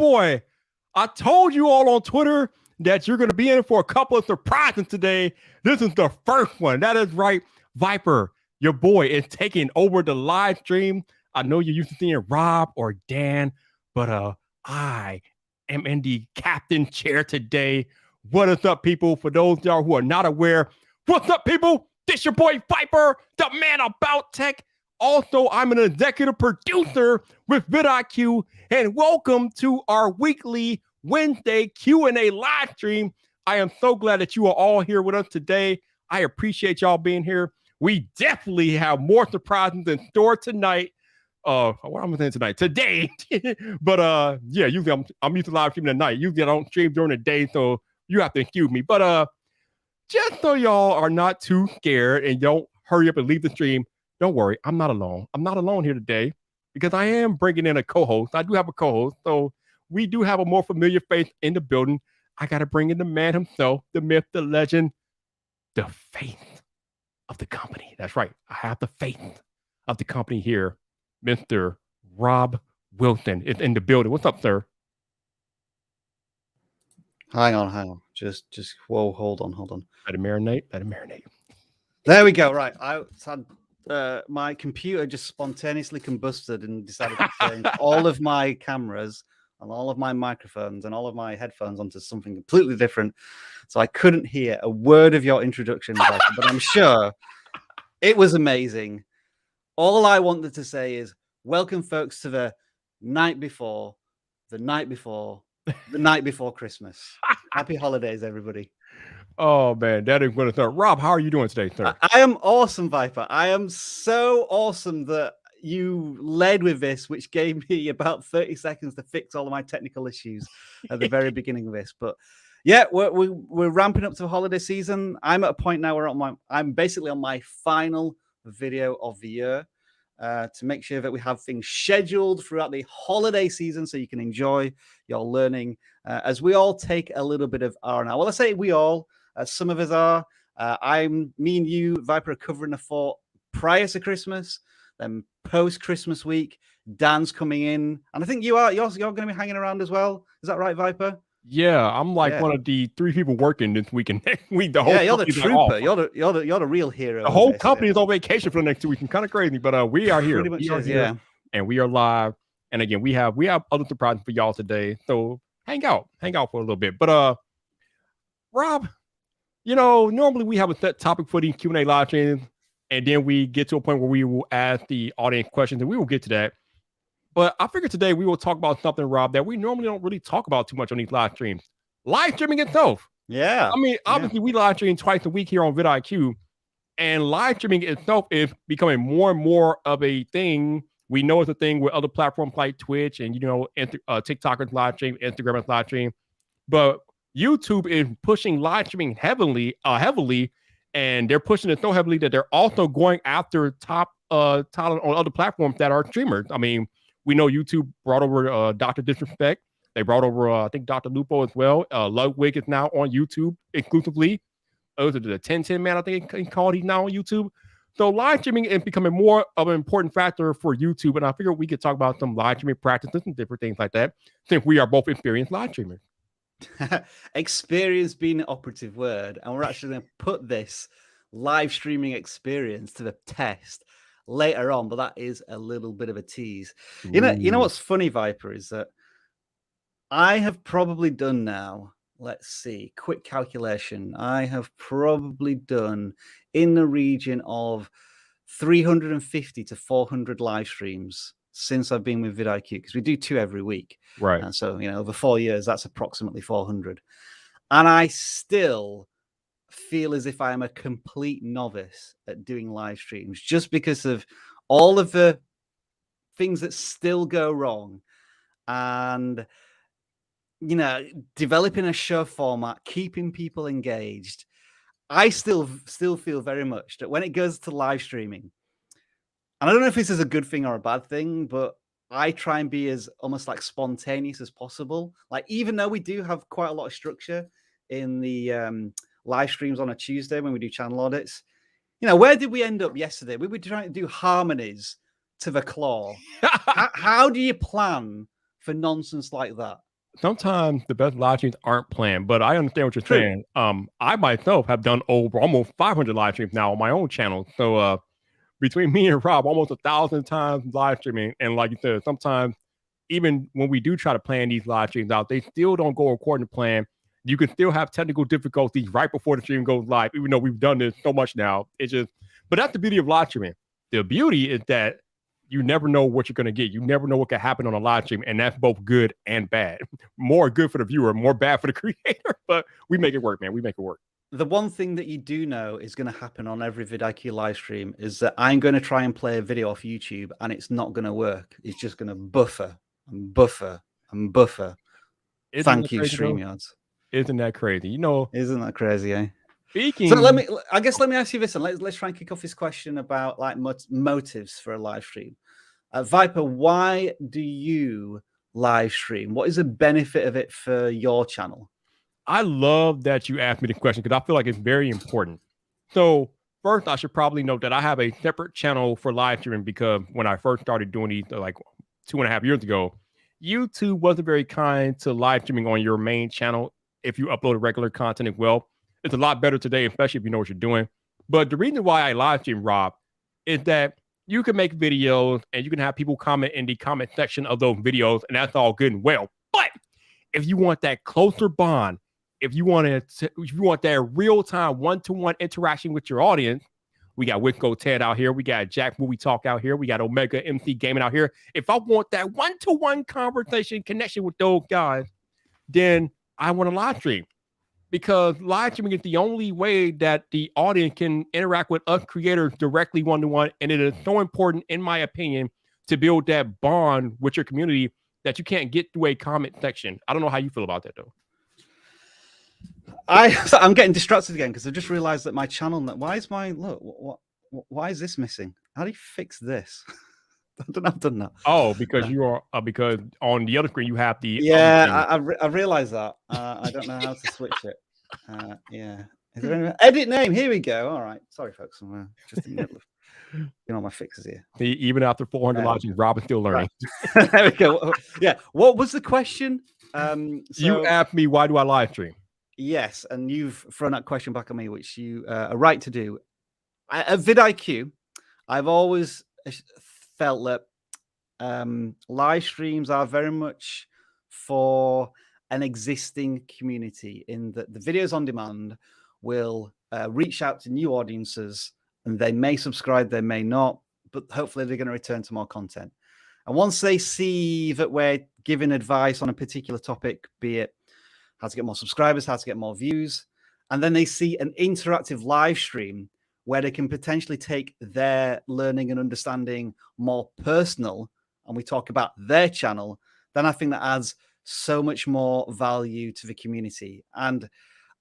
boy, I told you all on Twitter that you're going to be in for a couple of surprises today. This is the first one. That is right. Viper, your boy, is taking over the live stream. I know you're used to seeing Rob or Dan, but I am in the captain chair today. What is up, people? For those of y'all who are not aware, what's up, people? This your boy Viper, the man about tech. Also, I'm an executive producer with vidIQ, and welcome to our weekly Wednesday Q&A live stream. I am so glad that you are all here with us today. I appreciate y'all being here. We definitely have more surprises in store tonight. What am I saying tonight? Today. But yeah, usually I'm used to live streaming at night. Usually I don't stream during the day, so you have to excuse me. But just so y'all are not too scared and don't hurry up and leave the stream, don't worry, I'm not alone. I'm not alone here today because I am bringing in a co-host. I do have a co-host, so we do have a more familiar face in the building. I got to bring in the man himself, the myth, the legend, the faith of the company. That's right. I have the faith of the company here. Mr. Rob Wilson is in the building. What's up, sir? Hang on. Just whoa, hold on. Let it marinate. There we go. Right. I had my computer just spontaneously combusted and decided to change all of my cameras and all of my microphones and all of my headphones onto something completely different. So I couldn't hear a word of your introduction, but I'm sure it was amazing. All I wanted to say is welcome, folks, to the night before Christmas. Happy holidays, everybody. Oh, man, that is going to start. Rob, how are you doing today, sir? I am awesome, Viper. I am so awesome that you led with this, which gave me about 30 seconds to fix all of my technical issues at the very beginning of this. But yeah, we're ramping up to the holiday season. I'm at a point now where I'm basically on my final video of the year to make sure that we have things scheduled throughout the holiday season so you can enjoy your learning as we all take a little bit of R&R. Well, I say we all. Some of us are. Me and you, Viper, are covering the fort prior to Christmas, then post-Christmas week. Dan's coming in, and I think you're going to be hanging around as well. Is that right, Viper? Yeah, I'm like one of the 3 people working this week and next week. The whole you're the trooper. You're the real hero. The whole company is on vacation for the next 2 weeks. It's kind of crazy, but we are here. And we are live. And again, we have other surprises for y'all today. So hang out for a little bit. But Rob, normally we have a set topic for these Q&A live streams, and then we get to a point where we will ask the audience questions, and we will get to that. But I figured today we will talk about something, Rob, that we normally don't really talk about too much on these live streams. Live streaming itself. Yeah. I mean, obviously we live stream twice a week here on vidIQ, and live streaming itself is becoming more and more of a thing. We know it's a thing with other platforms like Twitch and, TikTok is live stream, Instagram is live stream. But YouTube is pushing live streaming heavily, and they're pushing it so heavily that they're also going after top talent on other platforms that are streamers. I mean, we know YouTube brought over Dr. Disrespect. They brought over, I think, Dr. Lupo as well. Ludwig is now on YouTube exclusively. The 1010 man, I think he called. He's now on YouTube. So live streaming is becoming more of an important factor for YouTube, and I figured we could talk about some live streaming practices and different things like that, since we are both experienced live streamers. Experience being an operative word, and we're actually going to put this live streaming experience to the test later on, but that is a little bit of a tease. You know what's funny, Viper, is that I have probably done now, let's see, quick calculation, I have probably done in the region of 350 to 400 live streams since I've been with vidIQ, because we do 2 every week. Right. And so, over 4 years, that's approximately 400. And I still feel as if I am a complete novice at doing live streams just because of all of the things that still go wrong. And, developing a show format, keeping people engaged. I still feel very much that when it goes to live streaming, and I don't know if this is a good thing or a bad thing, but I try and be as almost like spontaneous as possible. Like, even though we do have quite a lot of structure in the live streams on a Tuesday when we do channel audits, where did we end up yesterday? We were trying to do harmonies to the claw. How do you plan for nonsense like that? sometimes the best live streams aren't planned, but I understand what you're True. saying. I myself have done over almost 500 live streams now on my own channel. So between me and Rob, almost 1,000 times live streaming. And like you said, sometimes even when we do try to plan these live streams out, they still don't go according to plan. You can still have technical difficulties right before the stream goes live, even though we've done this so much now. It's just, but that's the beauty of live streaming. The beauty is that you never know what you're going to get. You never know what can happen on a live stream, and that's both good and bad. More good for the viewer, more bad for the creator. But we make it work, man. We make it work. The one thing that you do know is going to happen on every vidIQ live stream is that I'm going to try and play a video off YouTube, and it's not going to work. It's just going to buffer and buffer and buffer. Thank you, StreamYards. Isn't that crazy? You know, isn't that crazy, eh? Speaking. So let me ask you this, and let's try and kick off this question about like motives for a live stream. Viper, why do you live stream? What is the benefit of it for your channel? I love that you asked me the question because I feel like it's very important. So first, I should probably note that I have a separate channel for live streaming because when I first started doing these like 2.5 years ago, YouTube wasn't very kind to live streaming on your main channel if you upload regular content as well. It's a lot better today, especially if you know what you're doing. But the reason why I live stream, Rob, is that you can make videos and you can have people comment in the comment section of those videos, and that's all good and well. But if you want that closer bond, if you want that real-time one-to-one interaction with your audience, we got Wisco Ted out here. We got Jack Movie Talk out here. We got Omega MC Gaming out here. If I want that one-to-one conversation connection with those guys, then I want to live stream. Because live streaming is the only way that the audience can interact with us creators directly one-to-one. And it is so important, in my opinion, to build that bond with your community that you can't get through a comment section. I don't know how you feel about that, though. I'm getting distracted again because I just realized that my channel, why is this missing? How do you fix this? I don't know. I've done that. Oh, because you are because on the other screen you have the I realized that. I don't know how to switch it. Yeah. Is there any edit name? Here we go. All right. Sorry, folks. I'm just in the middle of my fixes here. Even after 400 lives, Robin's still learning. Right. There we go. Yeah. What was the question? You asked me why do I live stream? Yes, and you've thrown that question back at me, which you are right to do. At vidIQ, I've always felt that live streams are very much for an existing community, in that the videos on demand will reach out to new audiences, and they may subscribe, they may not, but hopefully they're going to return to more content. And once they see that we're giving advice on a particular topic, be it how to get more subscribers, how to get more views, and then they see an interactive live stream where they can potentially take their learning and understanding more personal, and we talk about their channel, then I think that adds so much more value to the community. And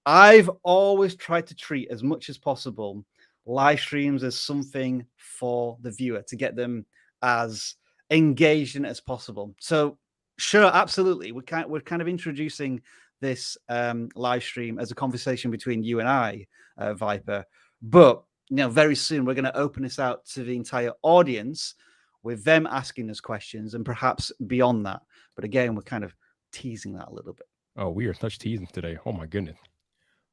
I've always tried to treat as much as possible live streams as something for the viewer, to get them as engaged in it as possible. So sure, absolutely, we're kind of introducing this live stream as a conversation between you and I, Viper, but very soon we're going to open this out to the entire audience, with them asking us questions and perhaps beyond that. But again, we're kind of teasing that a little bit. Oh, we are such teasing today. Oh my goodness.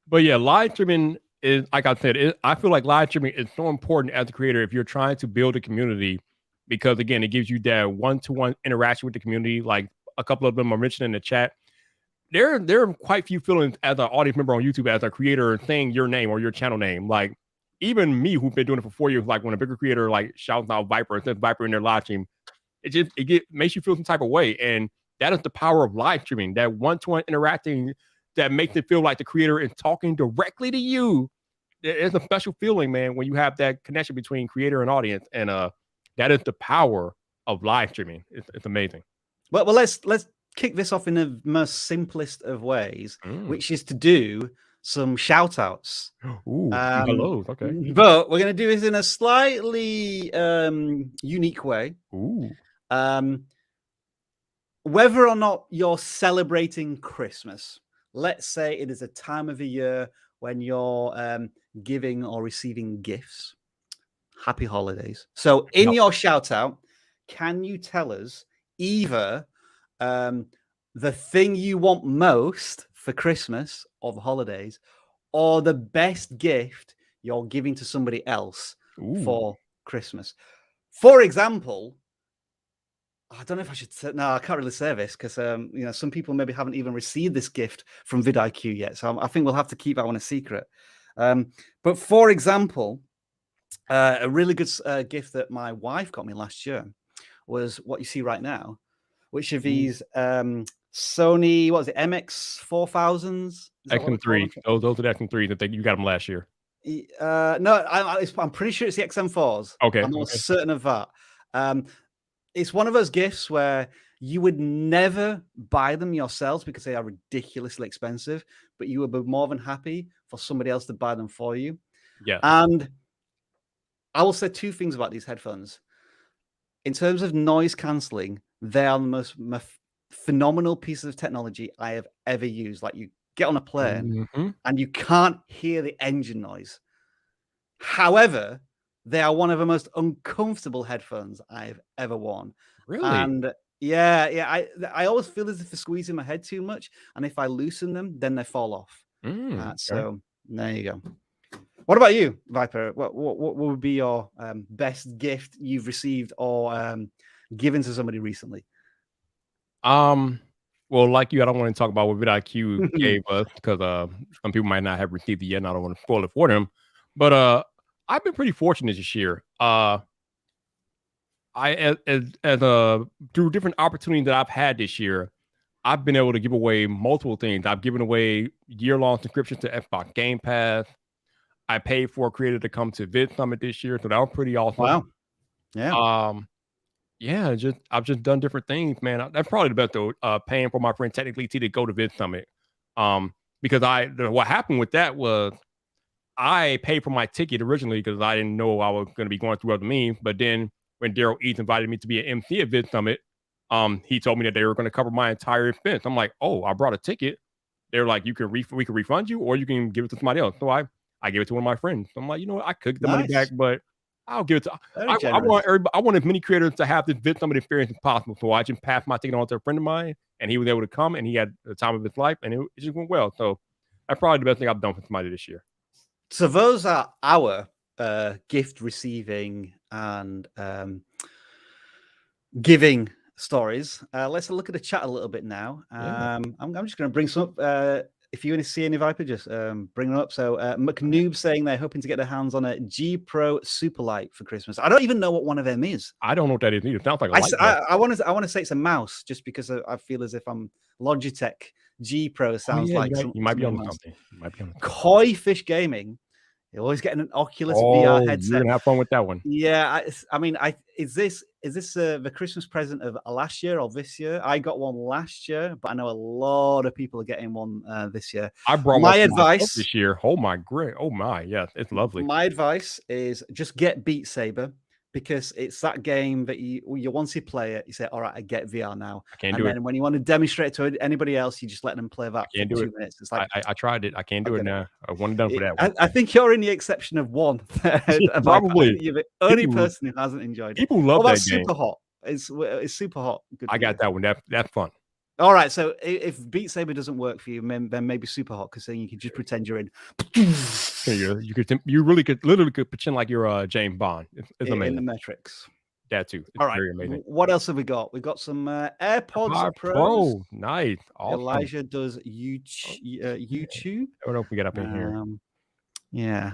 But yeah, live streaming is, like I said, I feel like live streaming is so important as a creator if you're trying to build a community, because again, it gives you that one-to-one interaction with the community. Like a couple of them are mentioned in the chat. There are quite few feelings as an audience member on YouTube, as a creator, saying your name or your channel name. Like even me, who've been doing it for 4 years, like when a bigger creator like shouts out Viper and says Viper in their live stream, it makes you feel some type of way. And that is the power of live streaming, that one-to-one interacting that makes it feel like the creator is talking directly to you. It's a special feeling, man, when you have that connection between creator and audience. And that is the power of live streaming. It's amazing. Well, let's kick this off in the most simplest of ways, which is to do some shout outs. Ooh, hello. Okay. But we're going to do this in a slightly unique way. Ooh. Whether or not you're celebrating Christmas, let's say it is a time of the year when you're giving or receiving gifts. Happy holidays. So in your shout out, can you tell us either the thing you want most for Christmas or the holidays, or the best gift you're giving to somebody else for Christmas. For example, I don't know if I should say, no, I can't really say this because, some people maybe haven't even received this gift from vidIQ yet. So I think we'll have to keep that one a secret. But for example, a really good gift that my wife got me last year was what you see right now, which of these Sony, what was it, MX4000s? XM3. Those are the XM3s. I think you got them last year. No, I'm pretty sure it's the XM4s. Okay. I'm almost certain of that. It's one of those gifts where you would never buy them yourselves because they are ridiculously expensive, but you would be more than happy for somebody else to buy them for you. Yeah. And I will say two things about these headphones. In terms of noise cancelling, they are the most phenomenal pieces of technology I have ever used. Like, you get on a plane and you can't hear the engine noise. However, they are one of the most uncomfortable headphones I've ever worn. Really? And yeah, I always feel as if they're squeezing my head too much, and if I loosen them, then they fall off. So there you go. What about you, Viper? What would be your best gift you've received or given to somebody recently? Well, like you, I don't want to talk about what vidIQ gave us because some people might not have received it yet, and I don't want to spoil it for them. But I've been pretty fortunate this year. Through different opportunities that I've had this year, I've been able to give away multiple things. I've given away year-long subscriptions to Xbox Game Pass. I paid for a creator to come to Vid Summit this year, so that was pretty awesome. Wow. Yeah. Yeah, I've just done different things, man. That's probably the best though. Paying for my friend Technically T to go to Vid Summit. Because what happened with that was I paid for my ticket originally because I didn't know I was going to be going through other means. But then when Daryl Eats invited me to be an MC at Vid Summit, he told me that they were going to cover my entire expense. I'm like, oh, I brought a ticket. They're like, we can refund you, or you can give it to somebody else. So I gave it to one of my friends. So I'm like, you know what? I could get the money back, but I'll give it to. I want as many creators to have this Vid Summit experience as possible. So I just passed my ticket on to a friend of mine, and he was able to come, and he had the time of his life, and it just went well. So that's probably the best thing I've done for somebody this year. So those are our gift receiving and giving stories. Let's look at the chat a little bit now. I'm just going to bring some up. If you want to see any Viper, just bring them up. So McNoob saying they're hoping to get their hands on a G Pro Superlight for Christmas. I don't even know what one of them is. I don't know what that is either. It sounds like a light. I want to say it's a mouse, just because I feel as if I'm Logitech. G Pro sounds like you might be on something. Koi Fish Gaming. You're always getting an Oculus VR headset. You're gonna have fun with that one. Yeah, is this the Christmas present of last year or this year? I got one last year, but I know a lot of people are getting one this year. I brought my advice this year. Oh my, yes, it's lovely. My advice is just get Beat Saber, because it's that game that you once you play it, you say, all right, I get VR now. I can't do it. And then when you want to demonstrate to anybody else, you just let them play that for 2 minutes. It's like, I tried it. I can't do it now. I wasn't done for that one. I think you're in the exception of one. Probably. You're the only person who hasn't enjoyed it. People love that game. Super hot. It's super hot. Good I got that one. That's fun. All right, so if Beat Saber doesn't work for you, then maybe Super Hot, because then you can just pretend you're in. You really could pretend like you're James Bond. It's amazing. In the Matrix. That too. It's all right. Very amazing. What else have we got? We've got some AirPods Pro. Nice. Awesome. Elijah does YouTube. I don't know if we get up in here. Yeah.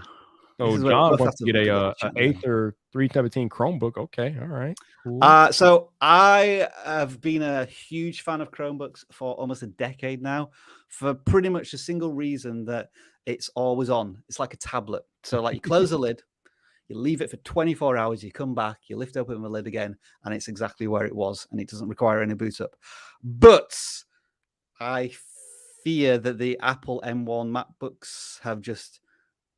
So John wants to get a Acer 317 Chromebook. Okay, all right. Cool. So I have been a huge fan of Chromebooks for almost a decade now, for pretty much a single reason that it's always on. It's like a tablet. So like you close the lid, you leave it for 24 hours, you come back, you lift open the lid again, and it's exactly where it was, and it doesn't require any boot up. But I fear that the Apple M1 MacBooks have just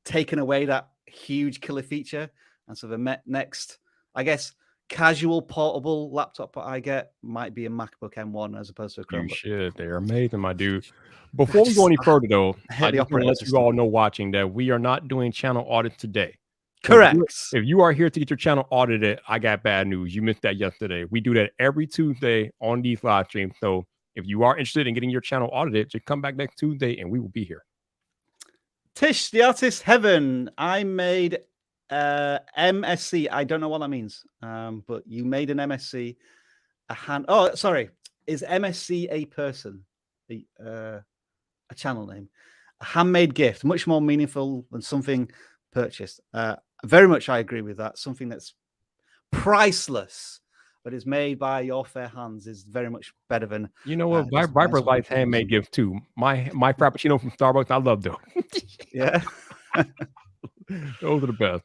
taken away that huge killer feature. And so the next, I guess, casual portable laptop that I get might be a MacBook M1 as opposed to a Chromebook. You should. They're amazing, my dude. Before we go any further, though, I just want to let you all know watching that we are not doing channel audits today. Correct. If you are here to get your channel audited, I got bad news. You missed that yesterday. We do that every Tuesday on these live streams. So If you are interested in getting your channel audited, just come back next Tuesday and we will be here. Tish, the artist Heaven. I made MSC. I don't know what that means, but you made an MSC. Oh, sorry. Is MSC a person? A channel name? A handmade gift, much more meaningful than something purchased. Very much I agree with that. Something that's priceless, but is made by your fair hands is very much better than. You know what? Viper likes handmade gifts too. My Frappuccino from Starbucks, I love those. Yeah. Those are the best.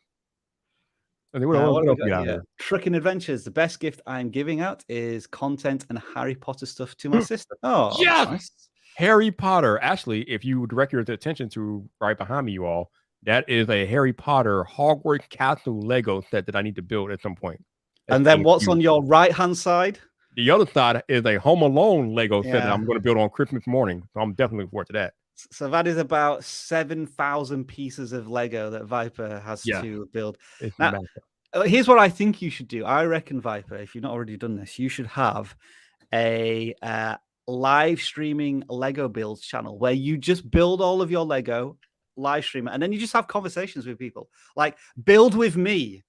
What else we got here? Trucking Adventures. The best gift I'm giving out is content and Harry Potter stuff to my sister. Oh, yes! Nice. Harry Potter. Actually, if you direct your attention to right behind me, you all, that is a Harry Potter Hogwarts Castle Lego set that I need to build at some point. And then what's on your right-hand side? The other side is a Home Alone Lego set that I'm going to build on Christmas morning. So I'm definitely looking forward to that. So that is about 7,000 pieces of Lego that Viper has to build. Now, here's what I think you should do. I reckon, Viper, if you've not already done this, you should have a live streaming Lego builds channel where you just build all of your Lego, live stream it, and then you just have conversations with people. Like, build with me.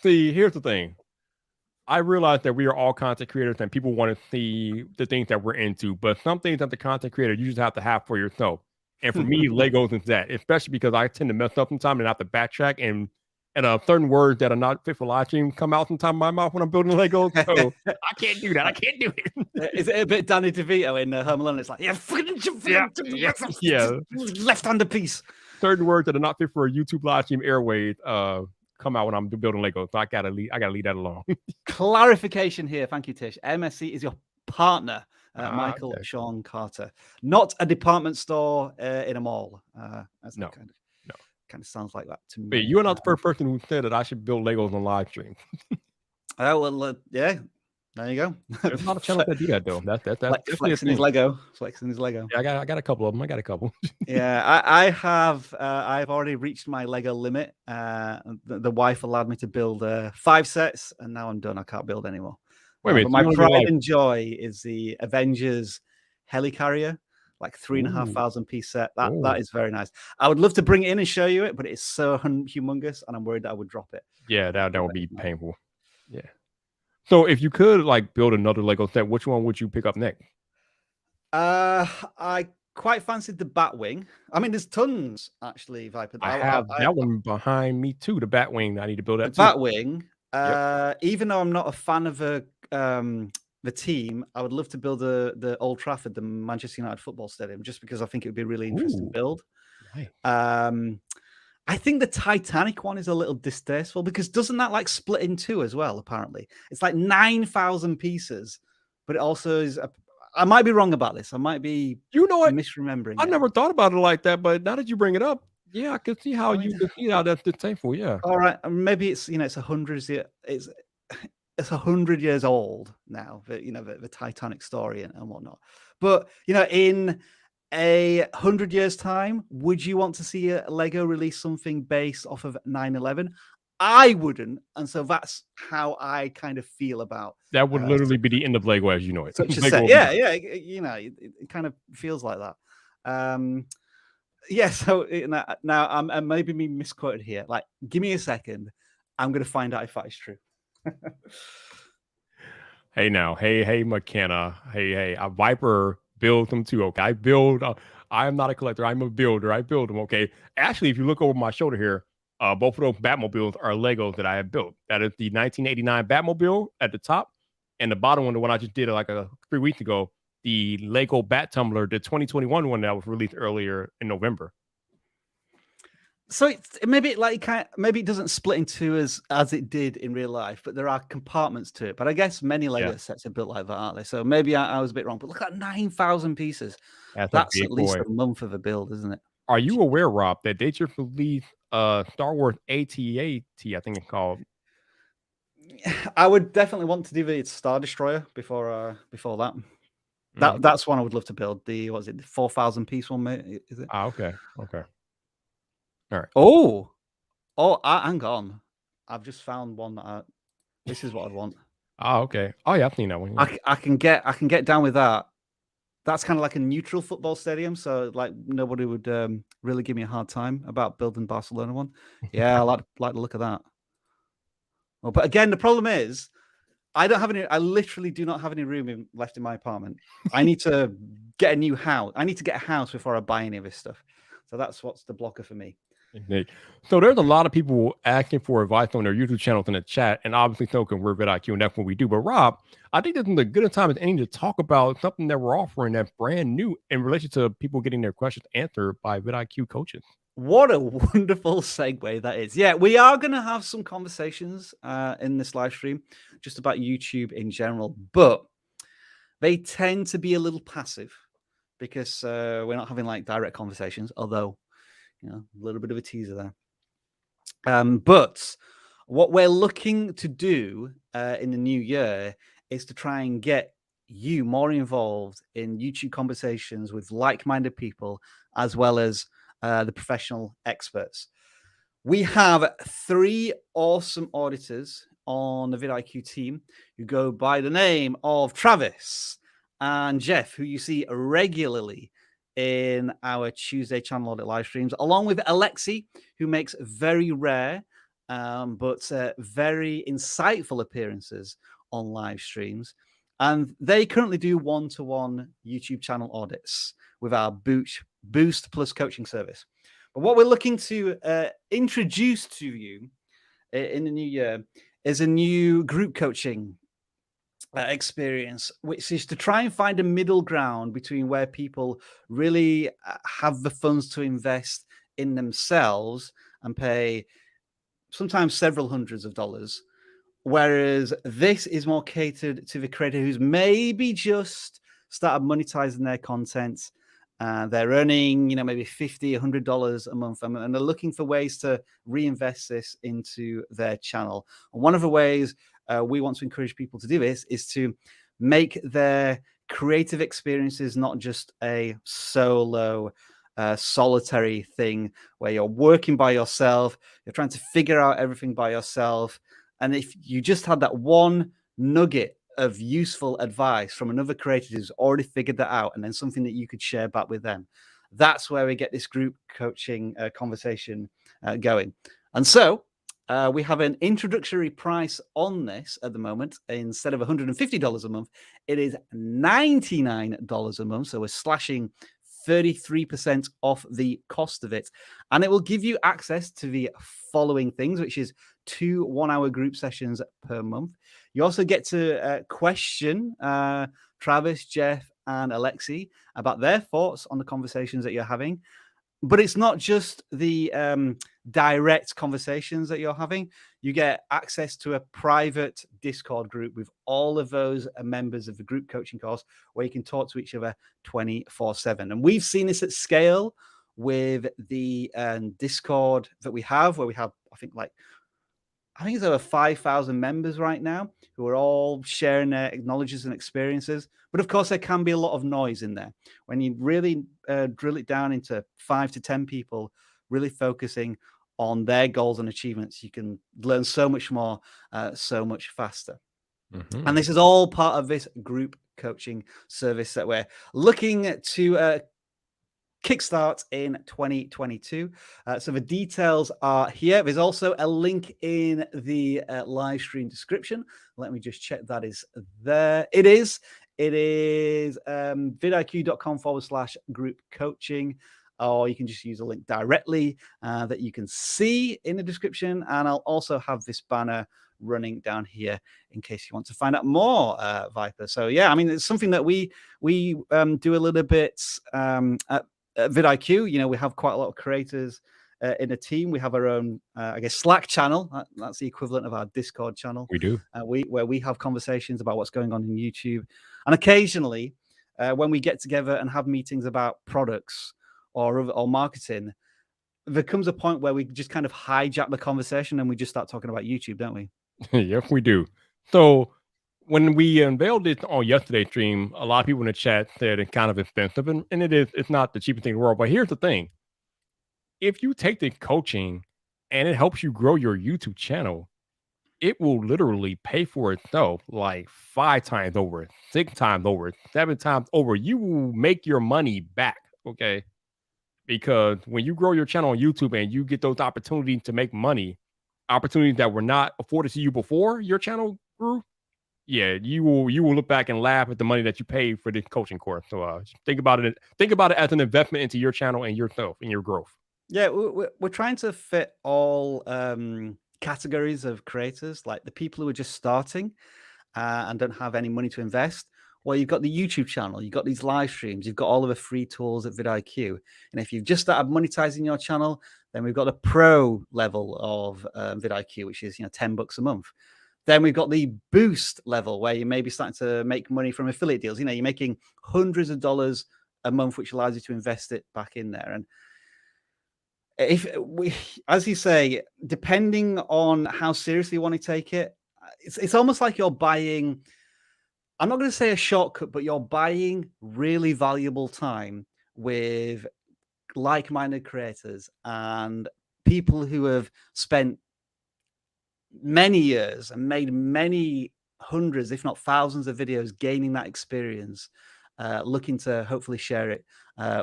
See, here's the thing. I realize that we are all content creators and people want to see the things that we're into, but some things that the content creator you just have to have for yourself. And for me, Legos is that, especially because I tend to mess up sometimes and have to backtrack and certain words that are not fit for live stream come out sometime in my mouth when I'm building Legos. So I can't do that. I can't do it. Is it a bit Danny DeVito in Home Alone? It's like, left-handed piece. Certain words that are not fit for a YouTube live stream airways come out when I'm building Legos. So I gotta leave that alone. Clarification here. Thank you, Tish. MSC is your partner, Michael Sean Carter, not a department store in a mall. No. Kind of sounds like that to me. But you're not the first person who said that I should build Legos on live stream. Oh, well, yeah. There you go. There's a lot of channels that do that, though. That's flexing his Lego. Flexing his Lego. Yeah, I got a couple of them. Yeah, I've already reached my Lego limit. The wife allowed me to build 5 sets, and now I'm done. I can't build anymore. Wait a minute. My pride and joy is the Avengers helicarrier, like 3,500 piece set. That is very nice. I would love to bring it in and show you it, but it's so humongous, and I'm worried that I would drop it. Yeah, that would be painful. Yeah. So if you could like build another Lego set, which one would you pick up next? I quite fancied the Batwing. I mean, there's tons actually, Viper. I have that one behind me too. The Batwing. I need to build that. Batwing. Even though I'm not a fan of the team, I would love to build the Old Trafford, the Manchester United football stadium, just because I think it would be a really interesting build. Nice. I think the Titanic one is a little distasteful because doesn't that like split in two as well? Apparently, it's like 9,000 pieces, but it also is. I might be wrong about this. I might be, misremembering. I never thought about it like that, but now that you bring it up, yeah, I can see how you can see how that's distasteful. Yeah. All right, maybe it's it's 100 years old now. The Titanic story and whatnot. But in a 100 years time, would you want to see a Lego release something based off of 9/11? I wouldn't, and so that's how I kind of feel about that. Would literally be the end of Lego as you know it. Yeah, it kind of feels like that. Yeah, so now I'm maybe me misquoted here. Like, give me a second, I'm gonna find out if that is true. Hey, McKenna. Hey, a Viper build them too. Okay, I am not a collector. I'm a builder. I build them. Okay. Actually, if you look over my shoulder here, both of those Batmobiles are Legos that I have built. That is the 1989 Batmobile at the top, and the bottom one, the one I just did like 3 weeks ago, the Lego Bat Tumbler, the 2021 one that was released earlier in November. So maybe it doesn't split in two as it did in real life, but there are compartments to it. But I guess many Lego sets are built like that, aren't they? So maybe I was a bit wrong. But look at 9,000 pieces. That's at least a month of a build, isn't it? Are you aware, Rob, that they just released Star Wars AT-AT, I think it's called? I would definitely want to do the Star Destroyer before that. That's one I would love to build. The 4,000 piece one, mate? Is it? Okay. All right. Oh, hang on. I've just found one that this is what I'd want. Oh, okay. Oh, yeah, I've seen that one. Yeah. I can get down with that. That's kind of like a neutral football stadium, so like nobody would really give me a hard time about building Barcelona one. Yeah, I like the look of that. Well, but again, the problem is I don't have any. I literally do not have any room left in my apartment. I need to get a new house. I need to get a house before I buy any of this stuff. So that's what's the blocker for me. Nick. So there's a lot of people asking for advice on their YouTube channels in the chat, and obviously so can we're vidIQ, and that's what we do. But Rob, I think this is a good time as any to talk about something that we're offering that's brand new in relation to people getting their questions answered by vidIQ coaches. What a wonderful segue that is. Yeah, we are going to have some conversations in this live stream just about YouTube in general, but they tend to be a little passive because we're not having like direct conversations, although, you know, a little bit of a teaser there. But what we're looking to do in the new year is to try and get you more involved in YouTube conversations with like-minded people, as well as the professional experts. We have 3 awesome auditors on the vidIQ team who go by the name of Travis and Jeff, who you see regularly in our Tuesday channel audit live streams, along with Alexi, who makes very rare but very insightful appearances on live streams. And they currently do one-to-one YouTube channel audits with our Boost Plus coaching service. But what we're looking to introduce to you in the new year is a new group coaching experience, which is to try and find a middle ground between where people really have the funds to invest in themselves and pay sometimes several hundreds of dollars, whereas this is more catered to the creator who's maybe just started monetizing their content. They're earning, you know, maybe $50, $100 a month, and they're looking for ways to reinvest this into their channel. And one of the ways we want to encourage people to do this is to make their creative experiences not just a solo, solitary thing where you're working by yourself, you're trying to figure out everything by yourself. And if you just had that one nugget of useful advice from another creator who's already figured that out, and then something that you could share back with them, that's where we get this group coaching conversation going. And so we have an introductory price on this at the moment. Instead of $150 a month, it is $99 a month. So we're slashing 33% off the cost of it. And it will give you access to the following things, which is 2 one-hour group sessions per month. You also get to question Travis, Jeff, and Alexi about their thoughts on the conversations that you're having. But it's not just the direct conversations that you're having. You get access to a private Discord group with all of those members of the group coaching course where you can talk to each other 24/7. And we've seen this at scale with the Discord that we have, where we have, I think it's over 5,000 members right now who are all sharing their knowledges and experiences. But of course, there can be a lot of noise in there. When you really drill it down into 5 to 10 people, really focusing on their goals and achievements, you can learn so much more, so much faster. Mm-hmm. And this is all part of this group coaching service that we're looking to kickstart in 2022. So the details are here. There's also a link in the live stream description. Let me just check that is there. It is vidiq.com/group coaching, or you can just use a link directly that you can see in the description. And I'll also have this banner running down here in case you want to find out more, Viper. So yeah, I mean, it's something that we do a little bit at vidIQ. You know, we have quite a lot of creators in a team. We have our own, I guess, Slack channel. That's the equivalent of our Discord channel. We do. Where we have conversations about what's going on in YouTube. And occasionally, when we get together and have meetings about products or marketing, there comes a point where we just kind of hijack the conversation and we just start talking about YouTube, don't we? Yes, we do. So when we unveiled it on yesterday's stream, a lot of people in the chat said it's kind of expensive, and it's not the cheapest thing in the world. But here's the thing: if you take the coaching and it helps you grow your YouTube channel, it will literally pay for itself like 5 times over, 6 times over, 7 times over. You will make your money back, okay? Because when you grow your channel on YouTube and you get those opportunities to make money, opportunities that were not afforded to you before your channel grew, yeah, you will look back and laugh at the money that you paid for this coaching course. So think about it. Think about it as an investment into your channel and yourself and your growth. Yeah, we're trying to fit all categories of creators, like the people who are just starting and don't have any money to invest. Well, you've got the YouTube channel, you've got these live streams, you've got all of the free tools at vidIQ. And if you've just started monetizing your channel, then we've got the pro level of vidIQ, which is $10 a month. Then we've got the boost level where you may be starting to make money from affiliate deals. You're making hundreds of dollars a month, which allows you to invest it back in there. And if we, as you say, depending on how seriously you want to take it, it's almost like you're buying, I'm not going to say a shortcut, but you're buying really valuable time with like-minded creators and people who have spent many years and made many hundreds, if not thousands of videos, gaining that experience, looking to hopefully share it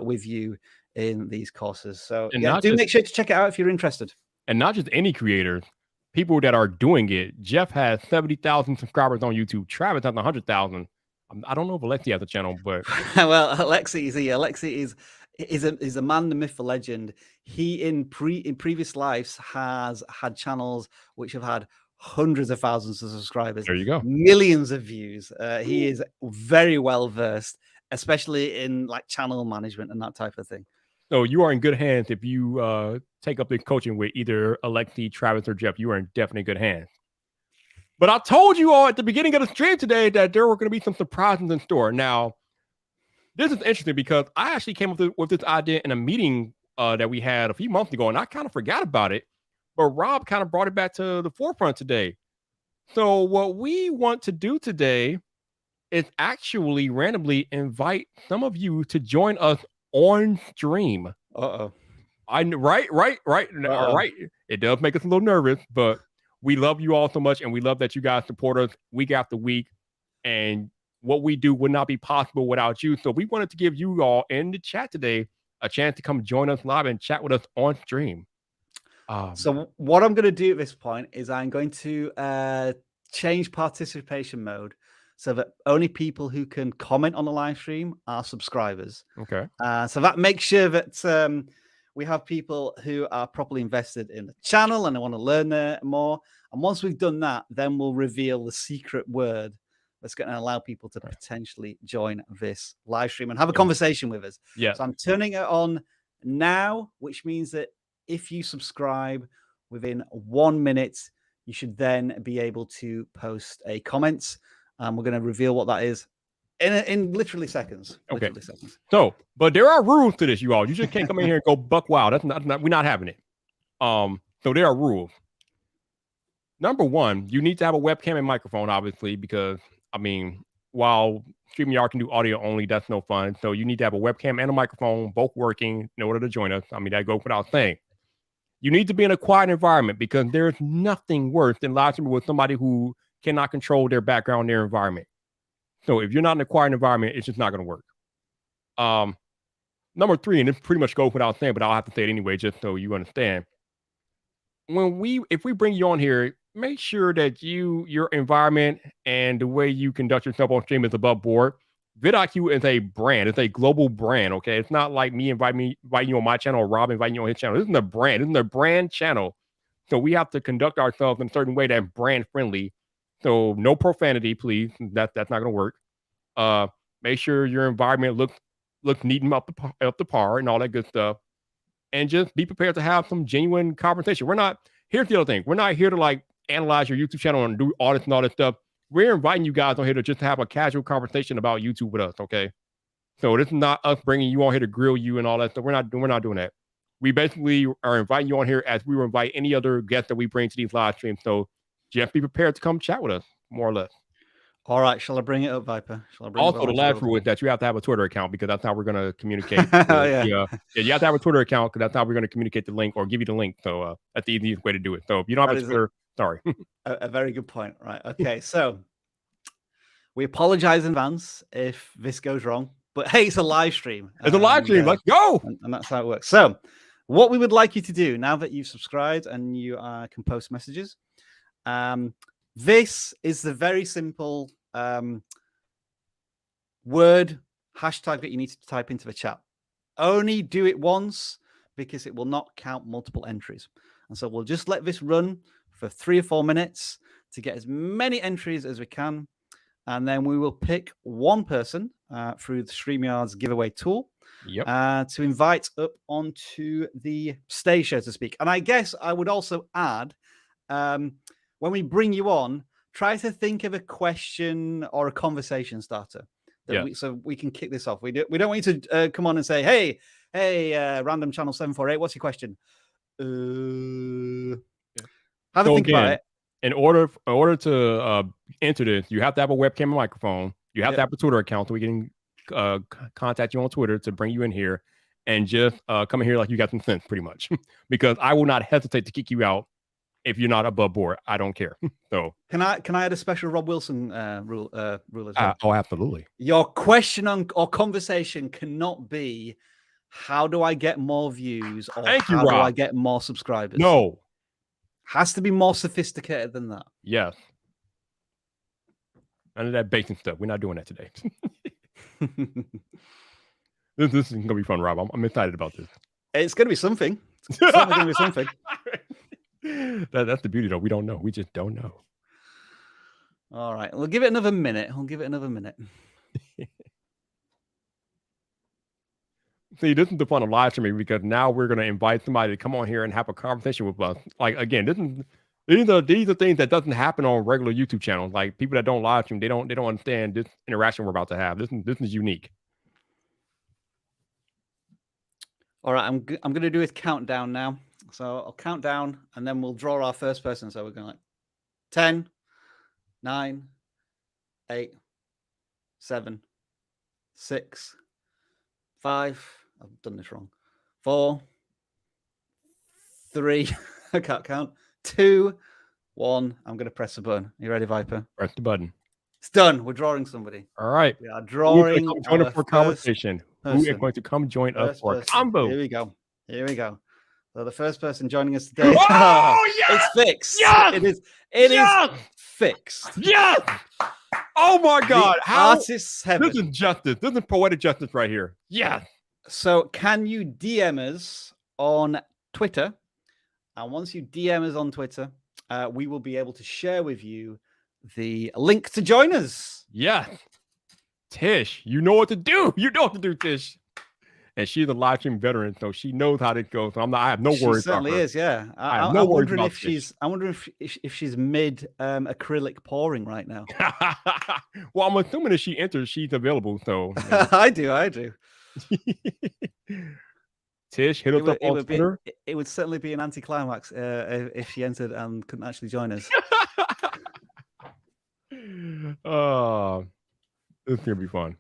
with you in these courses. So yeah, do make sure to check it out if you're interested. And not just any creators, people that are doing it. Jeff has 70,000 subscribers on YouTube. Travis has 100,000. I don't know if Alexi has a channel, but well, Alexi is here. Alexi is a man, the myth, the legend. He in previous lives has had channels which have had hundreds of thousands of subscribers. There you go. Millions of views. He is very well versed, especially in like channel management and that type of thing. So you are in good hands if you take up the coaching with either Alexi, Travis, or Jeff. You are in definitely good hands. But I told you all at the beginning of the stream today that there were going to be some surprises in store. Now, this is interesting because I actually came up with this idea in a meeting that we had a few months ago, and I kind of forgot about it. But Rob kind of brought it back to the forefront today. So what we want to do today is actually randomly invite some of you to join us on stream. Right. It does make us a little nervous, but we love you all so much, and we love that you guys support us week after week. And what we do would not be possible without you. So we wanted to give you all in the chat today a chance to come join us live and chat with us on stream. So what I'm going to do at this point is I'm going to change participation mode so that only people who can comment on the live stream are subscribers. Okay. So that makes sure that we have people who are properly invested in the channel and they want to learn more. And once we've done that, then we'll reveal the secret word that's going to allow people to potentially join this live stream and have a conversation with us. Yeah. So I'm turning it on now, which means that if you subscribe within 1 minute, you should then be able to post a comment. We're going to reveal what that is in literally seconds. Okay. Literally seconds. So, but there are rules to this, you all. You just can't come in here and go buck wild. That's not we're not having it. So there are rules. Number one, you need to have a webcam and microphone, obviously, because I mean, while StreamYard can do audio only, that's no fun. So you need to have a webcam and a microphone, both working in order to join us. I mean, that goes without saying. You need to be in a quiet environment because there's nothing worse than live streaming with somebody who cannot control their background, their environment. So if you're not in a quiet environment, it's just not going to work. Number three, and this pretty much goes without saying, but I'll have to say it anyway, just so you understand. If we bring you on here, make sure that your environment and the way you conduct yourself on stream is above board. vidIQ is a brand. It's a global brand, okay? It's not like me inviting you on my channel or Rob inviting you on his channel. This is a brand. This is a brand channel. So we have to conduct ourselves in a certain way that's brand friendly. So no profanity, please. That's not going to work. Make sure your environment looks neat and up to par and all that good stuff. And just be prepared to have some genuine conversation. Here's the other thing. We're not here to like analyze your YouTube channel and do audits and all that stuff. We're inviting you guys on here to just have a casual conversation about YouTube with us, okay? So this is not us bringing you on here to grill you and all that stuff. We're not doing that. We basically are inviting you on here as we would invite any other guest that we bring to these live streams. So just be prepared to come chat with us, more or less. All right, shall I bring it up, Viper? Also, the last rule is that you have to have a Twitter account because that's how we're going to communicate. Yeah, you have to have a Twitter account because that's how we're going to communicate the link or give you the link. So that's the easiest way to do it. So if you don't have a Twitter, Sorry. A very good point. Right. Okay. So we apologize in advance if this goes wrong, but hey, it's a live stream. It's a live stream. Let's go. And that's how it works. So what we would like you to do now that you've subscribed and you can post messages, this is the very simple word hashtag that you need to type into the chat. Only do it once because it will not count multiple entries. And so we'll just let this run for 3 or 4 minutes to get as many entries as we can. And then we will pick one person through the StreamYard's giveaway tool to invite up onto the stage, so to speak. And I guess I would also add, when we bring you on, try to think of a question or a conversation starter so we can kick this off. We don't want you to come on and say, hey, random channel 748, what's your question? Have a think about it. In order to enter this, you have to have a webcam and microphone. You have to have a Twitter account so we can contact you on Twitter to bring you in here, and just come in here like you got some sense, pretty much. Because I will not hesitate to kick you out if you're not above board. I don't care. So can I add a special Rob Wilson rule as well? Oh, absolutely. Your question or conversation cannot be, how do I get more views, or how do I get more subscribers? No. Has to be more sophisticated than that. Yes. None of that basic stuff. We're not doing that today. This is going to be fun, Rob. I'm excited about this. It's going to be something. It's certainly going to be something. That's the beauty, though. We don't know. We just don't know. All right. We'll give it another minute. See, this is the fun of live streaming, because now we're going to invite somebody to come on here and have a conversation with us. Like, again, these are things that doesn't happen on regular YouTube channels. Like, people that don't live stream, they don't understand this interaction we're about to have. This is unique. All right, I'm going to do a countdown now. So I'll count down, and then we'll draw our first person. So we're going like 10, 9, 8, 7, 6, 5. I've done this wrong. 4, 3. I can't count. 2, 1. I'm going to press the button. You ready, Viper? Press the button. It's done. We're drawing somebody. All right. We are drawing. Who's going to come join us for conversation? Who is going to come join us for a combo? Here we go. So the first person joining us today. Oh, yes! It's fixed. Yes! It is fixed. Yes! Oh my God! Artist's heaven. This is justice. This is poetic justice right here. Yes. So can you DM us on Twitter? And once you DM us on Twitter, we will be able to share with you the link to join us. Yes. Tish, you know what to do. You know what to do, Tish. And she's a live stream veteran, so she knows how this goes. So I have no worries. She certainly is, yeah. I'm wondering if she's mid acrylic pouring right now. Well, I'm assuming if she enters, she's available. So I do. Tish, hit us up on Twitter. It would certainly be an anticlimax if she entered and couldn't actually join us. This is gonna be fun.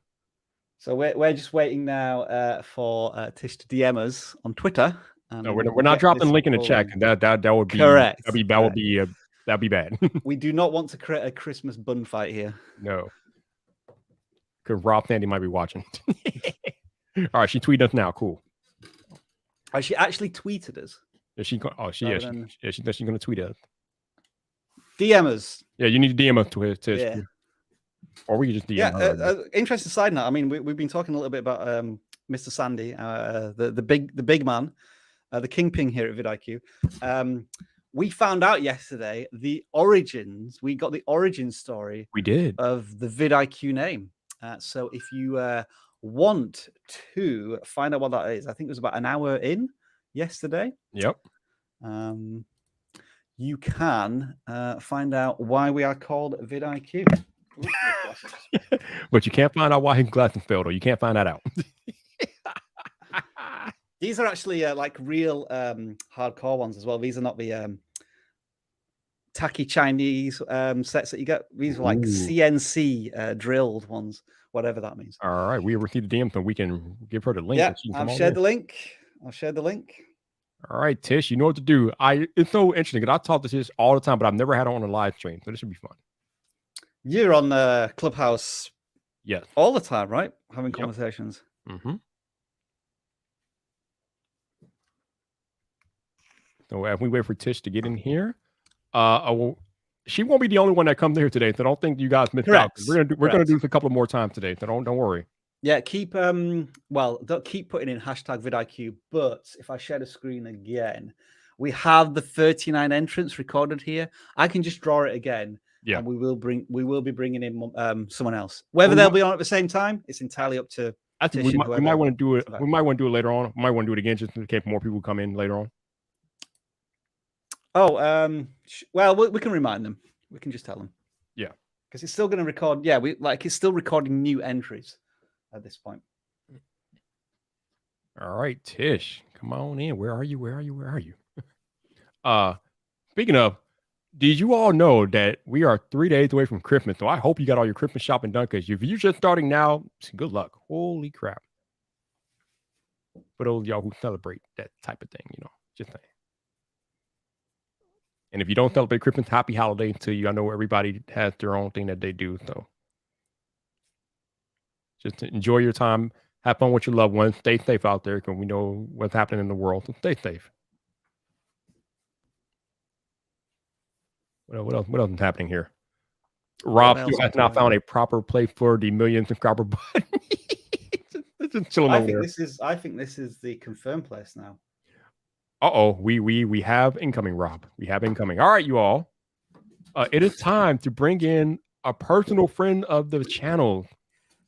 So we're just waiting now for Tish to DM us on Twitter. No, we're not dropping the link in the chat. That would be correct. That'd be bad. We do not want to create a Christmas bun fight here. No, because Rob Sandy might be watching. All right, she tweeted us now. Cool. Oh, she actually tweeted us. Is she? Oh, she's going to tweet us. DM us. Yeah, you need to DM us to yeah. Or we can just DM her. Interesting side note. I mean, we've been talking a little bit about Mr. Sandy, the big man, the kingpin here at vidIQ. We found out yesterday the origins. We got the origin story. We did of the vidIQ name. So if you want to find out what that is, I think it was about an hour in yesterday. Yep. You can find out why we are called vidIQ. But you can't find out why his glasses failed, or you can't find that out. These are actually like real hardcore ones as well. These are not the tacky Chinese sets that you get. These are like CNC drilled ones, whatever that means. All right, we received a DM, so we can give her the link. Yeah, I've shared the link. All right, Tish, you know what to do. It's so interesting because I talk to Tish all the time, but I've never had her on a live stream, so this should be fun. You're on Clubhouse, yes, all the time, right? Having conversations. Mm-hmm. So as we wait for Tish to get in here, she won't be the only one that comes here today. So don't think you guys missed out. We're gonna do this a couple more times today. So don't worry. Yeah, keep don't keep putting in hashtag vidIQ. But if I share the screen again, we have the 39 entrants recorded here. I can just draw it again. Yeah, and we will be bringing in someone else. Whether they'll be on at the same time, it's entirely up to. I think we might want to do it. We might want to do it later on. We might want to do it again just in case more people come in later on. Oh, well, we can remind them. We can just tell them. Yeah, because it's still going to record. Yeah, it's still recording new entries at this point. All right, Tish, come on in. Where are you? Where are you? Where are you? Speaking of, did you all know that we are 3 days away from Christmas? So I hope you got all your Christmas shopping done. Because if you're just starting now, good luck. Holy crap! For those of y'all who celebrate that type of thing, just saying. And if you don't celebrate Christmas, happy holidays to you. I know everybody has their own thing that they do. So just enjoy your time. Have fun with your loved ones. Stay safe out there because we know what's happening in the world. So stay safe. What else is happening here? Rob still has not found a proper place for the million subscriber button. Just chilling over there. I think this is the confirmed place now. We have incoming, Rob. We have incoming. All right, you all. It is time to bring in a personal friend of the channel.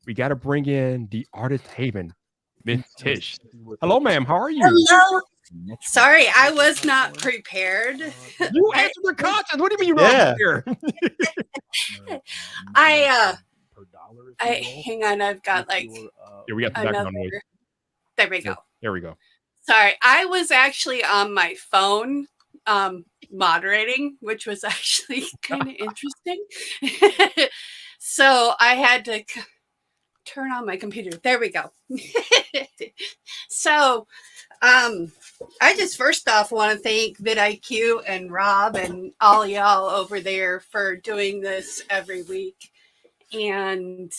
We got to bring in the artist Haven, Miss Tish. Hello, ma'am. How are you? Hello. Sorry, I was not prepared. You answered the content. What do you mean you're not here? Hang on. I've got like we got the background noise. There we go. There we go. Sorry, I was actually on my phone moderating, which was actually kind of interesting. So I had to turn on my computer. There we go. So I just first off want to thank vidIQ and Rob and all y'all over there for doing this every week. And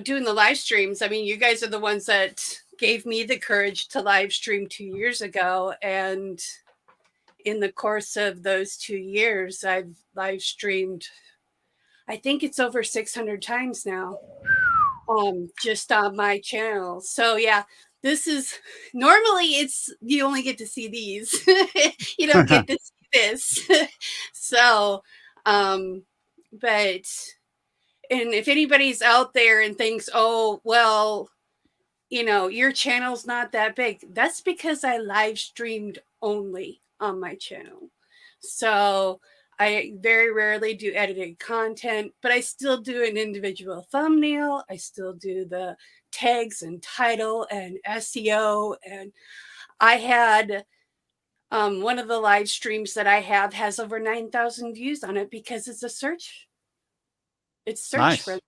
doing the live streams. I mean, you guys are the ones that gave me the courage to live stream 2 years ago. And in the course of those 2 years, I've live streamed, I think it's over 600 times now, just on my channel. So yeah, this is normally you only get to see these. You don't get to see this. So, but and if anybody's out there and thinks, oh, well, your channel's not that big, that's because I live streamed only on my channel. So I very rarely do edited content, but I still do an individual thumbnail. I still do the tags and title and SEO. And I had one of the live streams that I have has over 9,000 views on it because it's a search. It's search friendly.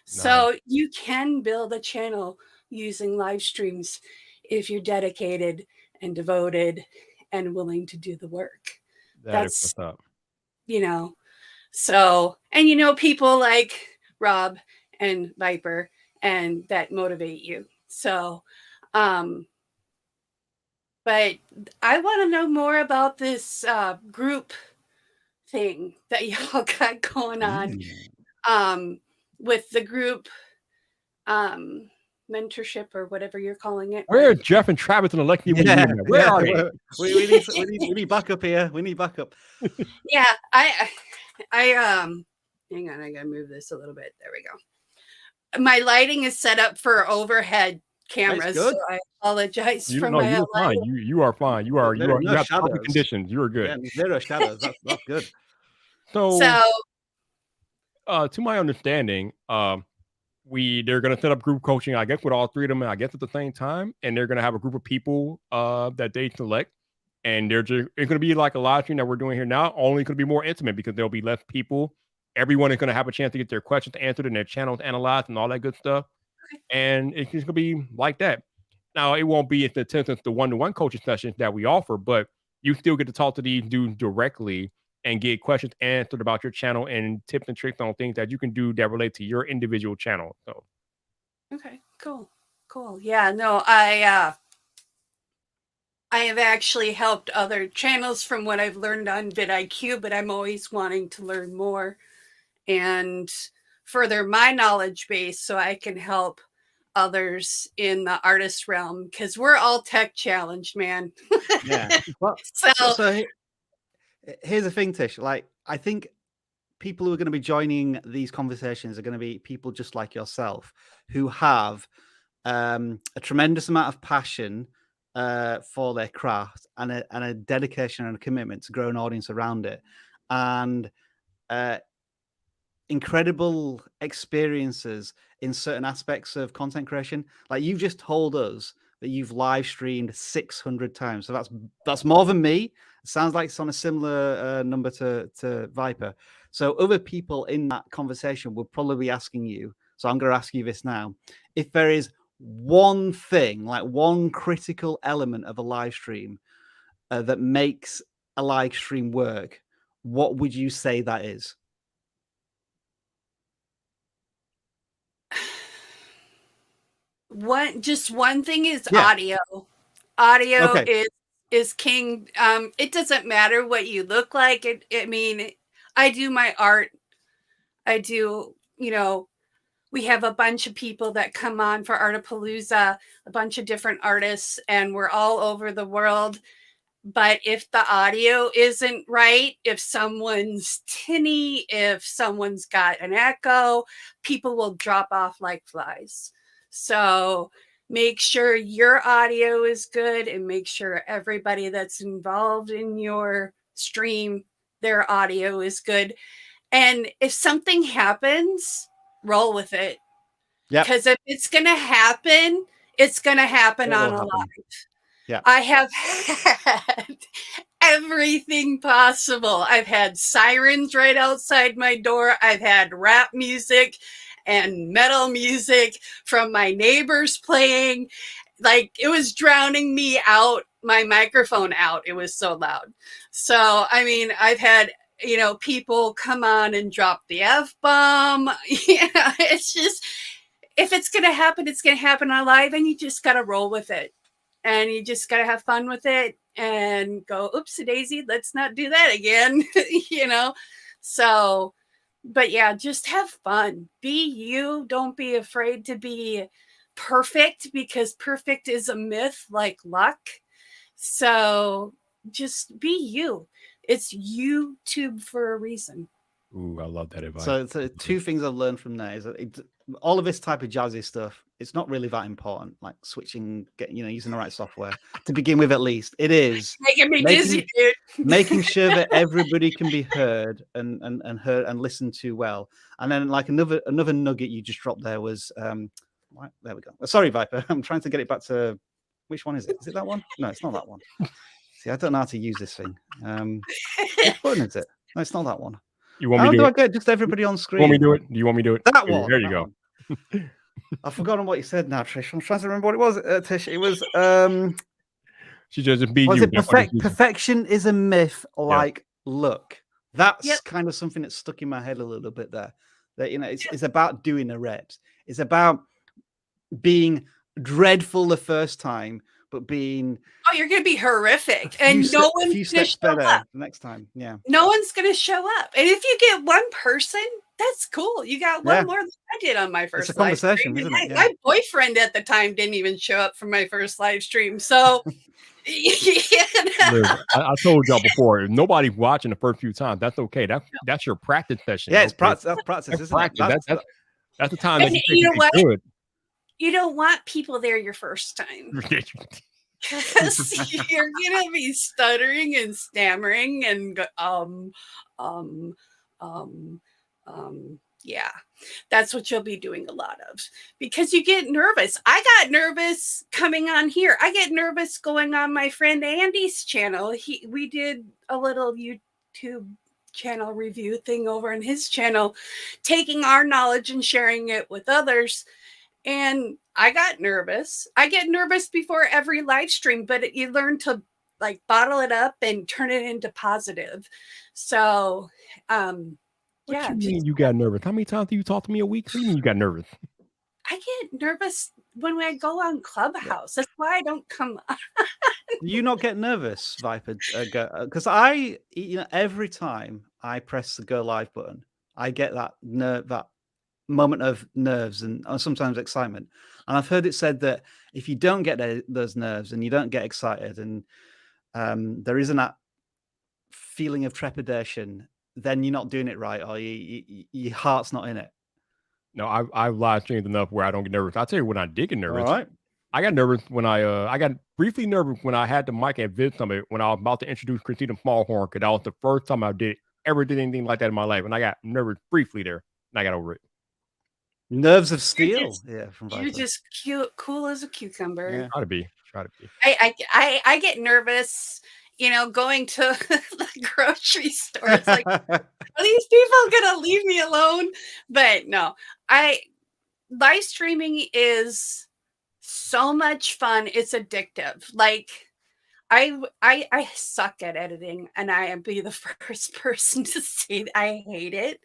So you can build a channel using live streams if you're dedicated and devoted and willing to do the work. That's what's up. So, and people like Rob and Viper and that motivate you. So, but I want to know more about this group thing that y'all got going on. With the group mentorship or whatever you're calling it. Where are Jeff and Travis and Alexi? Where are they? We need backup here. We need backup. Yeah, I hang on, I gotta move this a little bit. There we go. My lighting is set up for overhead cameras, so I apologize for my you're fine. You are fine. You have perfect conditions. You are good. Yeah, zero shadows. That's good. So to my understanding, they're going to set up group coaching, I guess, with all three of them, I guess, at the same time. And they're going to have a group of people that they select. And it's going to be like a live stream that we're doing here now, only going to be more intimate because there'll be less people. Everyone is going to have a chance to get their questions answered and their channels analyzed and all that good stuff. And it's just going to be like that. Now, it won't be at the attendance the one-to-one coaching sessions that we offer, but you still get to talk to these dudes directly and get questions answered about your channel and tips and tricks on things that you can do that relate to your individual channel. So, Okay, cool. Yeah, no, I have actually helped other channels from what I've learned on vidIQ, but I'm always wanting to learn more and further my knowledge base so I can help others in the artist realm, because we're all tech challenged, man. Yeah. Well, So here's the thing, Tish. Like, I think people who are going to be joining these conversations are going to be people just like yourself who have a tremendous amount of passion for their craft and a dedication and a commitment to grow an audience around it, and incredible experiences in certain aspects of content creation. Like, you've just told us that you've live streamed 600 times, so that's more than me. It sounds like it's on a similar number to Viper. So other people in that conversation will probably be asking you, so I'm going to ask you this now: if there is one thing, like one critical element of a live stream that makes a live stream work, what would you say that is? just one thing is Yeah. audio. Audio Okay. is king. It doesn't matter what you look like. I mean, I do my art. I do, we have a bunch of people that come on for Artapalooza, a bunch of different artists, and we're all over the world. But if the audio isn't right, if someone's tinny, if someone's got an echo, people will drop off like flies. So make sure your audio is good and make sure everybody that's involved in your stream, their audio is good. And if something happens, roll with it. Yeah. Because if it's going to happen, it's going to happen on a live. Yeah. I have had everything possible. I've had sirens right outside my door. I've had rap music and metal music from my neighbors playing. Like, it was drowning me out, my microphone out. It was so loud. So, I mean, I've had, people come on and drop the F-bomb. It's just, if it's going to happen, it's going to happen on live, and you just got to roll with it. And you just got to have fun with it and go, oopsie daisy, let's not do that again, So, but yeah, just have fun. Be you. Don't be afraid to be perfect, because perfect is a myth like luck. So just be you. It's YouTube for a reason. ooh, I love that advice. So two things I've learned from there is that all of this type of jazzy stuff, it's not really that important. Like switching, using the right software to begin with, at least. It is making me dizzy, dude. Making sure that everybody can be heard and heard and listened to well. And then, like, another nugget you just dropped there was right, there we go. Sorry, Viper. I'm trying to get it back to, which one is it? Is it that one? No, it's not that one. See, I don't know how to use this thing. Which button is it? No, it's not that one. You want me How to do do I get just everybody on screen? You want me to do it? Do you want me to do it? That one. There you go. I've forgotten what you said now, Trish. I'm trying to remember what it was, Tish. It was She just be was you. it perfection is a myth like luck. That's kind of something that's stuck in my head a little bit there. That it's about doing the reps. It's about being dreadful the first time, but being you're gonna be horrific, and no one's few gonna steps show better up. next time. Yeah, no one's gonna show up. And if you get one person, that's cool. You got one more than I did on my first it's a conversation, live stream. isn't it? Yeah. My boyfriend at the time didn't even show up for my first live stream. So I told y'all before, if nobody's watching the first few times, that's okay. That's your practice session. Yeah, it's practice. That's practice, that's isn't practice. it? That's the time that you know what? good. You don't want people there your first time. Because you're gonna be stuttering and stammering and yeah, that's what you'll be doing a lot of, because you get nervous. I got nervous coming on here. I get nervous going on my friend Andy's channel. We did a little YouTube channel review thing over on his channel, taking our knowledge and sharing it with others. And I got nervous. I get nervous before every live stream, but you learn to like bottle it up and turn it into positive. So, What yeah, you just, mean you got nervous? How many times do you talk to me a week? What do you mean you got nervous? I get nervous when I go on Clubhouse. That's why I don't come on. Do you not get nervous, Viper? Because every time I press the go live button, I get that moment of nerves and sometimes excitement. And I've heard it said that if you don't get those nerves and you don't get excited and there isn't that feeling of trepidation, then you're not doing it right, or your heart's not in it. No, I've live streamed enough where I don't get nervous. I'll tell you when I did get nervous. All right. I got nervous when I got briefly nervous when I had the mic at Vid Summit when I was about to introduce Christina Smallhorn, because that was the first time I ever did anything like that in my life. And I got nervous briefly there, and I got over it. Nerves of steel. From You're Viper. just cute, cool as a cucumber. Yeah. Try to be. I get nervous, going to the grocery store. It's like, are these people gonna leave me alone? But no, live streaming is so much fun. It's addictive. Like I suck at editing, and I am be the first person to say that I hate it.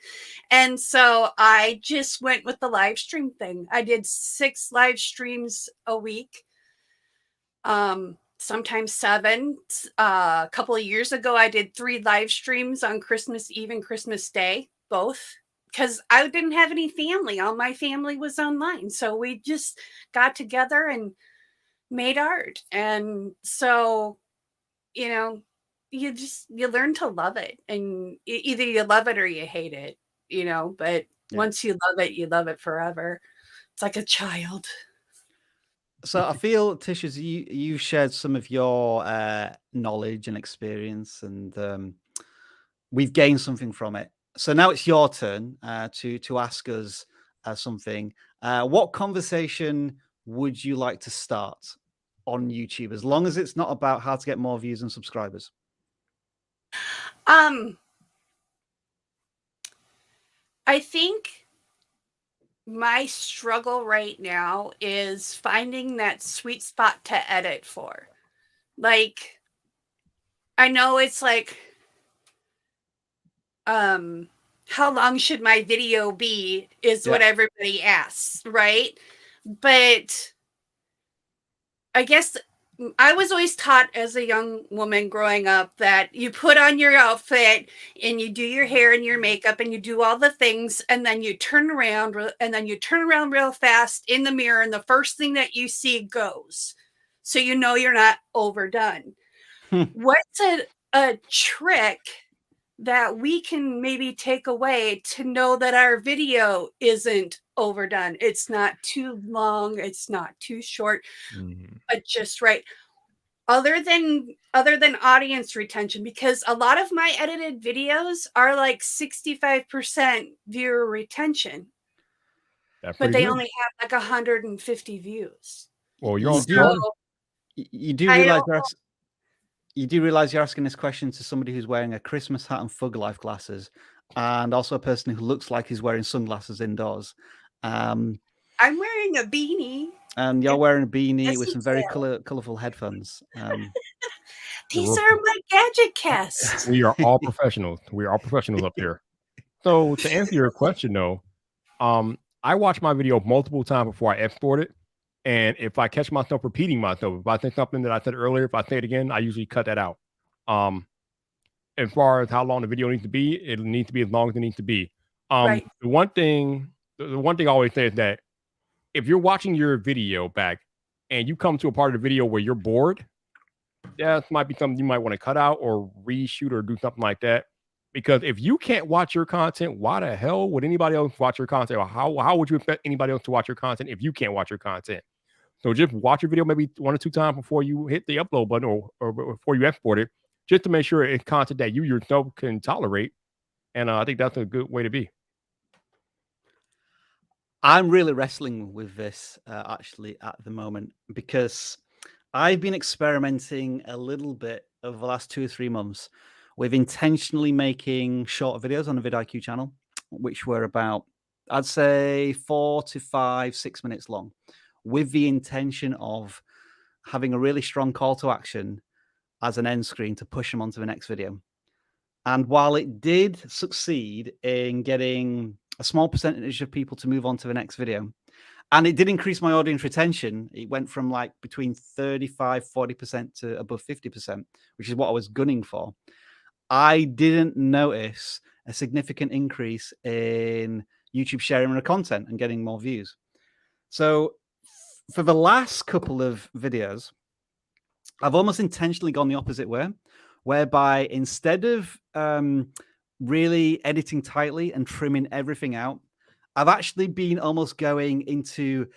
And so I just went with the live stream thing. I did 6 live streams a week. Sometimes 7. A couple of years ago, I did 3 live streams on Christmas Eve and Christmas Day, both, because I didn't have any family. All my family was online. So we just got together and made art. And so, you learn to love it. And either you love it or you hate it, but once you love it forever. It's like a child. So I feel, Tish, as you shared some of your knowledge and experience, and we've gained something from it. So now it's your turn to ask us something. What conversation would you like to start on YouTube, as long as it's not about how to get more views and subscribers? I think my struggle right now is finding that sweet spot to edit for. Like, I know it's like, how long should my video be is what everybody asks, right? But I guess I was always taught as a young woman growing up that you put on your outfit and you do your hair and your makeup and you do all the things, and then you turn around real fast in the mirror, and the first thing that you see goes. So you're not overdone. What's a trick that we can maybe take away to know that our video isn't overdone? It's not too long, it's not too short, but just right. Other than audience retention, because a lot of my edited videos are like 65% viewer retention, but they only have like 150 views. Well, you do realize you're asking this question to somebody who's wearing a Christmas hat and Fug Life glasses, and also a person who looks like he's wearing sunglasses indoors. I'm wearing a beanie. And you're wearing a beanie with some very colorful headphones. These are my gadget casts. We are all professionals. We are all professionals up here. So to answer your question, though, I watch my video multiple times before I export it. And if I catch myself repeating myself, if I say something that I said earlier, if I say it again, I usually cut that out. As far as how long the video needs to be, it needs to be as long as it needs to be. Right. The one thing I always say is that if you're watching your video back and you come to a part of the video where you're bored, that might be something you might want to cut out or reshoot or do something like that. Because if you can't watch your content, why the hell would anybody else watch your content? Or how would you expect anybody else to watch your content if you can't watch your content? So just watch your video maybe 1 or 2 times before you hit the upload button or before you export it, just to make sure it's content that you yourself can tolerate. And I think that's a good way to be. I'm really wrestling with this actually at the moment, because I've been experimenting a little bit over the last 2 or 3 months with intentionally making shorter videos on the vidIQ channel, which were about, I'd say, 4 to 5, 6 minutes long, with the intention of having a really strong call to action as an end screen to push them onto the next video. And while it did succeed in getting a small percentage of people to move on to the next video, and it did increase my audience retention, it went from like between 35-40% to above 50%, which is what I was gunning for. I didn't notice a significant increase in YouTube sharing the content and getting more views. So for the last couple of videos, I've almost intentionally gone the opposite way, whereby instead of really editing tightly and trimming everything out, I've actually been almost going into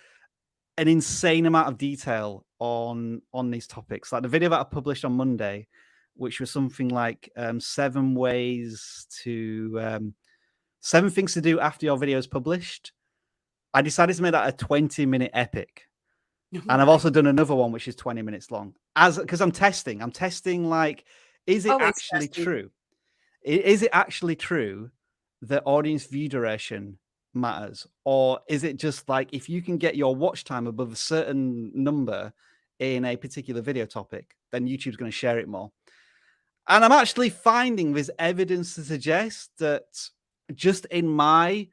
an insane amount of detail on these topics. Like the video that I published on Monday, which was something like 7 things to do after your video is published. I decided to make that a 20-minute epic. And I've also done another one, which is 20 minutes long, because I'm testing like, is it Always actually testing. true? Is it actually true that audience view duration matters? Or is it just like, if you can get your watch time above a certain number in a particular video topic, then YouTube's going to share it more? And I'm actually finding there's evidence to suggest that, just in my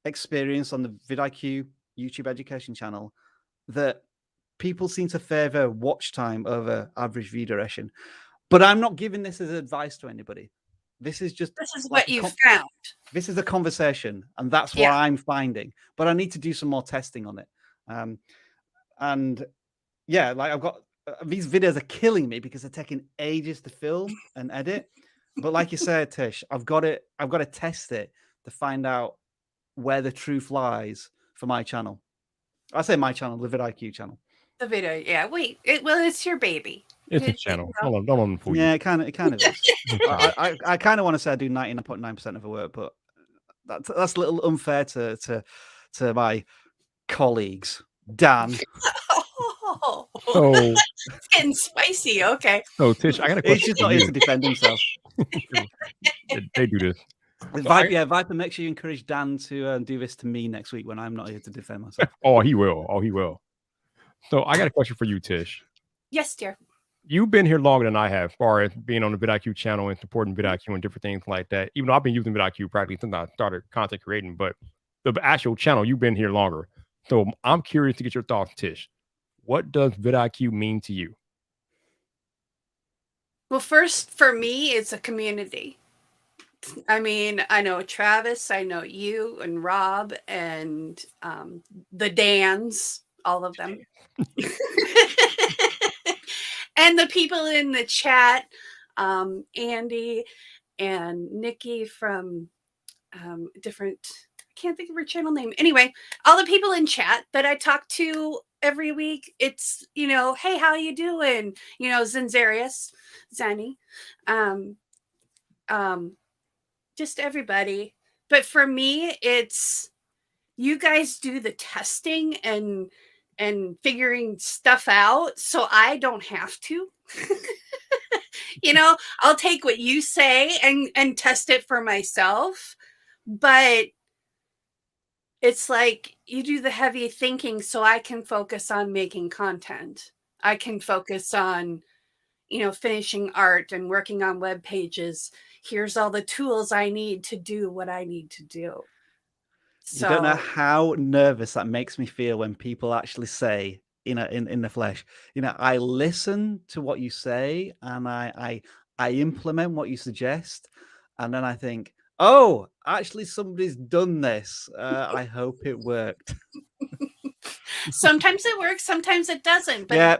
experience on the vidIQ YouTube education channel, that people seem to favor watch time over average view duration. But I'm not giving this as advice to anybody. This is what you found. This is a conversation, and that's what I'm finding. But I need to do some more testing on it. And yeah, like I've got these videos are killing me because they're taking ages to film and edit. But like you said, Tish, I've got to test it to find out where the truth lies for my channel. I say my channel, the vidIQ channel. The video, yeah. Wait, it's your baby. It's a channel. Don't let them fool you. Yeah, it kind of is. I kind of want to say I do 99.9% of the work, but that's a little unfair to my colleagues. Dan. Oh, So it's getting spicy. Okay. So Tish, I got a question. He's just not here to defend himself. They do this. Viper, make sure you encourage Dan to do this to me next week when I'm not here to defend myself. Oh, he will. So I got a question for you, Tish. Yes, dear. You've been here longer than I have, as far as being on the vidIQ channel and supporting vidIQ and different things like that. Even though I've been using vidIQ practically since I started content creating, but the actual channel, you've been here longer. So I'm curious to get your thoughts, Tish. What does vidIQ mean to you? Well, first, for me, it's a community. I mean, I know Travis, I know you and Rob and the Dans, all of them. And the people in the chat, Andy and Nikki from different, I can't think of her channel name. Anyway, all the people in chat that I talk to every week, it's, hey, how you doing? Zanzarius, Zanny, just everybody. But for me, it's you guys do the testing and figuring stuff out so I don't have to. I'll take what you say and test it for myself. But it's like you do the heavy thinking so I can focus on making content. I can focus on, finishing art and working on web pages. Here's all the tools I need to do what I need to do. So, you don't know how nervous that makes me feel when people actually say, in the flesh, I listen to what you say and I implement what you suggest. And then I think, oh, actually somebody's done this. I hope it worked. Sometimes it works, sometimes it doesn't. But yeah,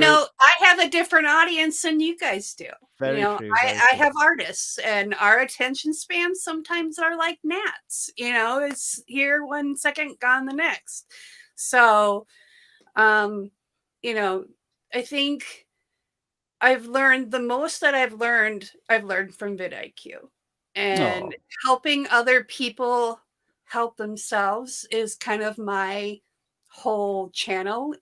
I have a different audience than you guys do. Very true. I have artists, and our attention spans sometimes are like gnats. It's here 1 second, gone the next. So, I think I've learned the most that I've learned from vidIQ, and helping other people help themselves is kind of my whole channel.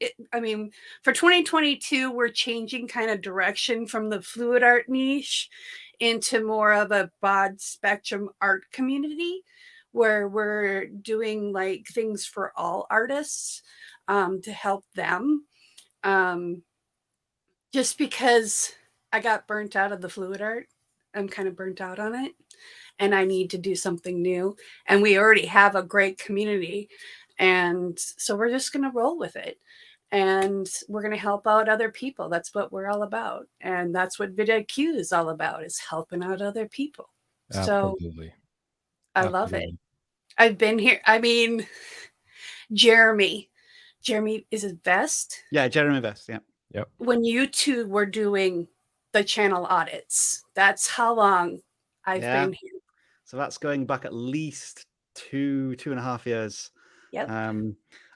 For 2022, we're changing kind of direction from the fluid art niche into more of a broad spectrum art community where we're doing like things for all artists. to help them. Just because I got burnt out of the fluid art, I'm kind of burnt out on it, and I need to do something new. And we already have a great community, and so we're just going to roll with it. And we're going to help out other people. That's what we're all about. And that's what vidIQ is all about, is helping out other people. Absolutely. So I love it. I've been here. I mean, Jeremy is it Vest? Yeah, Jeremy Vest. Yeah. Yep. When you two were doing the channel audits, that's how long I've been here. So that's going back at least 2.5 years. Yep.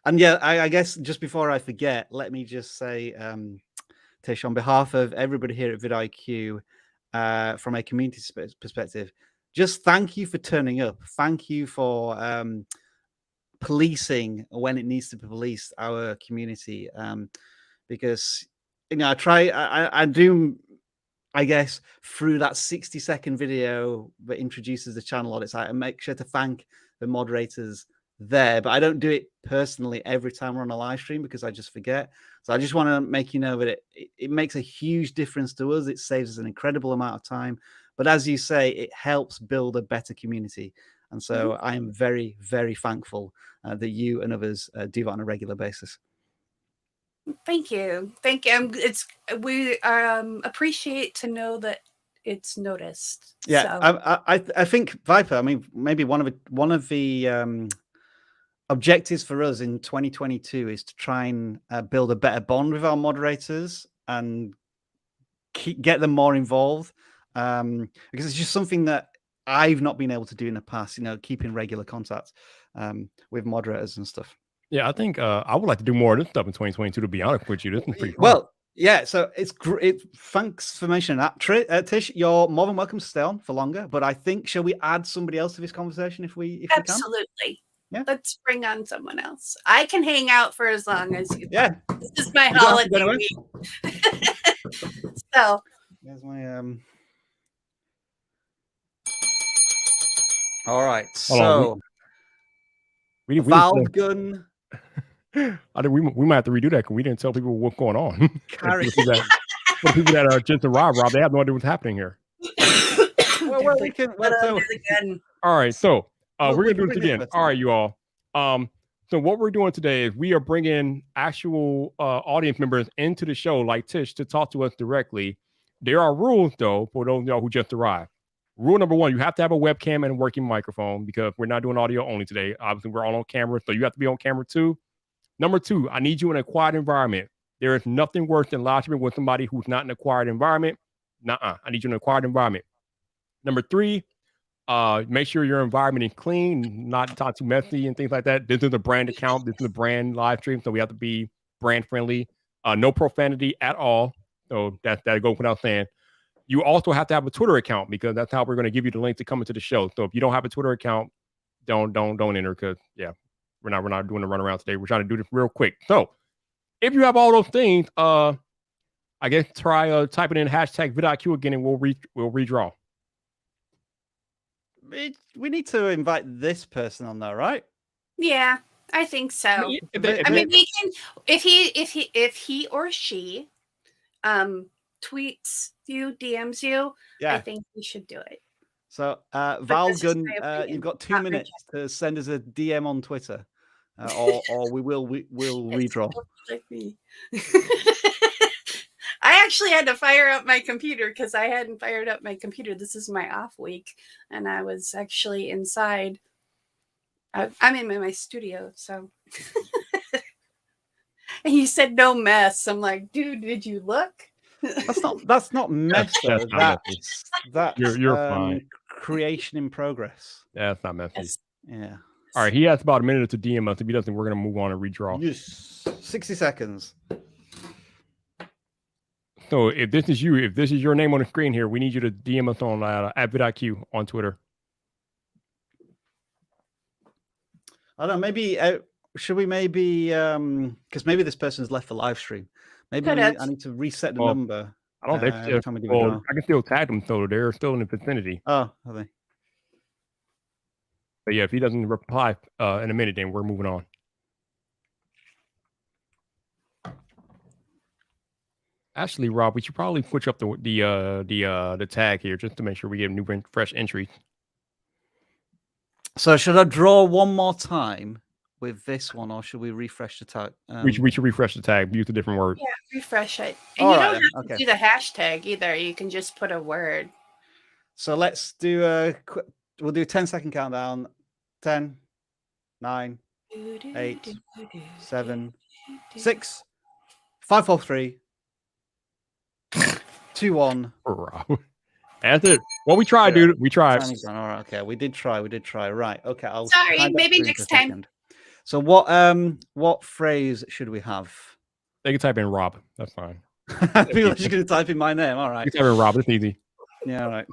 And yeah, I guess just before I forget, let me just say, Tish, on behalf of everybody here at vidIQ, from a community perspective, just thank you for turning up. Thank you for policing when it needs to be policed, our community. Because, you know, I do, I guess, through that 60-second video that introduces the channel audits, I make sure to thank the moderators there, but I don't do it personally every time we're on a live stream because I just forget. So I just want to make you know that it makes a huge difference to us. It saves us an incredible amount of time. But as you say, it helps build a better community. And so I am very, very thankful that you and others do that on a regular basis. Thank you. Thank you. We appreciate to know that it's noticed. Yeah, so. I think Viper, I mean, maybe one of the objectives for us in 2022 is to try and build a better bond with our moderators and get them more involved, because it's just something that I've not been able to do in the past, you know, keeping regular contact with moderators and stuff. Yeah, I think I would like to do more of this stuff in 2022, to be honest with you. This is pretty fun. Well, yeah, so it's great. Thanks for mentioning that. Tish, you're more than welcome to stay on for longer, but I think, shall we add somebody else to this conversation if we can? Absolutely. Yeah. Let's bring on someone else. I can hang out for as long as you. Yeah. This is my holiday week. So. There's my All right. So Valve gun. I think we might have to redo that because we didn't tell people what's going on. For the people that are just arrived, Rob, they have no idea what's happening here. well, we can. All right, so we're gonna do this again. All right, you all. So what we're doing today is we are bringing actual audience members into the show, like Tish, to talk to us directly. There are rules, though, for those of y'all who just arrived. Rule number one, you have to have a webcam and a working microphone because we're not doing audio only today. Obviously, we're all on camera, so you have to be on camera too. Number two, I need you in a quiet environment. There is nothing worse than live streaming with somebody who's not in a quiet environment. I need you in a quiet environment. Number three, make sure your environment is clean, not too messy and things like that. This is a brand account. This is a brand live stream, so we have to be brand friendly. No profanity at all. So that goes without saying. You also have to have a Twitter account because that's how we're going to give you the link to come into the show. So if you don't have a Twitter account, don't enter because we're not doing the runaround today. We're trying to do this real quick. So if you have all those things, I guess try typing in hashtag vidIQ again and we'll redraw. We need to invite this person on there, right? Yeah, I think so. I mean, we can if he or she tweets you, DMs you, I think we should do it. So Valgun, you've got 2 minutes to send us a DM on Twitter, or we'll redraw. I actually had to fire up my computer because I hadn't fired up my computer. This is my off week, and I was actually inside. I'm in my studio, so. And you said no mess. I'm like, dude, did you look? That's not mess. That's you're fine. Creation in progress. Yeah, it's not messy. Yes. Yeah. All right, he has about a minute to DM us. If he doesn't, we're gonna move on and redraw. Yes. 60 seconds. So if this is your name on the screen here, we need you to DM us on at vidIQ on Twitter. I don't know. Maybe should we because maybe this person's left the live stream. Maybe I need to reset the number. I don't think I can still tag them, so they're still in the vicinity. Oh, are they? But yeah, if he doesn't reply in a minute, then we're moving on. Actually, Rob, we should probably switch up the tag here just to make sure we get new fresh entries. So should I draw one more time with this one, or should we refresh the tag? We should refresh the tag. Use a different word. Yeah, refresh it. And All you right don't then, have to do the hashtag either. You can just put a word. So let's do a quick. We'll do a 10-second countdown. 10, 9, 8, 7, 6, 5, 4, 3, 2, 1. Rob. That's it. Well, we tried, dude. We tried. All right. Okay, we did try. Right. Okay. Sorry. Maybe next time. So what phrase should we have? They can type in Rob. That's fine. People are just going to type in my name. All right. You can type in Rob. It's easy. Yeah. All right.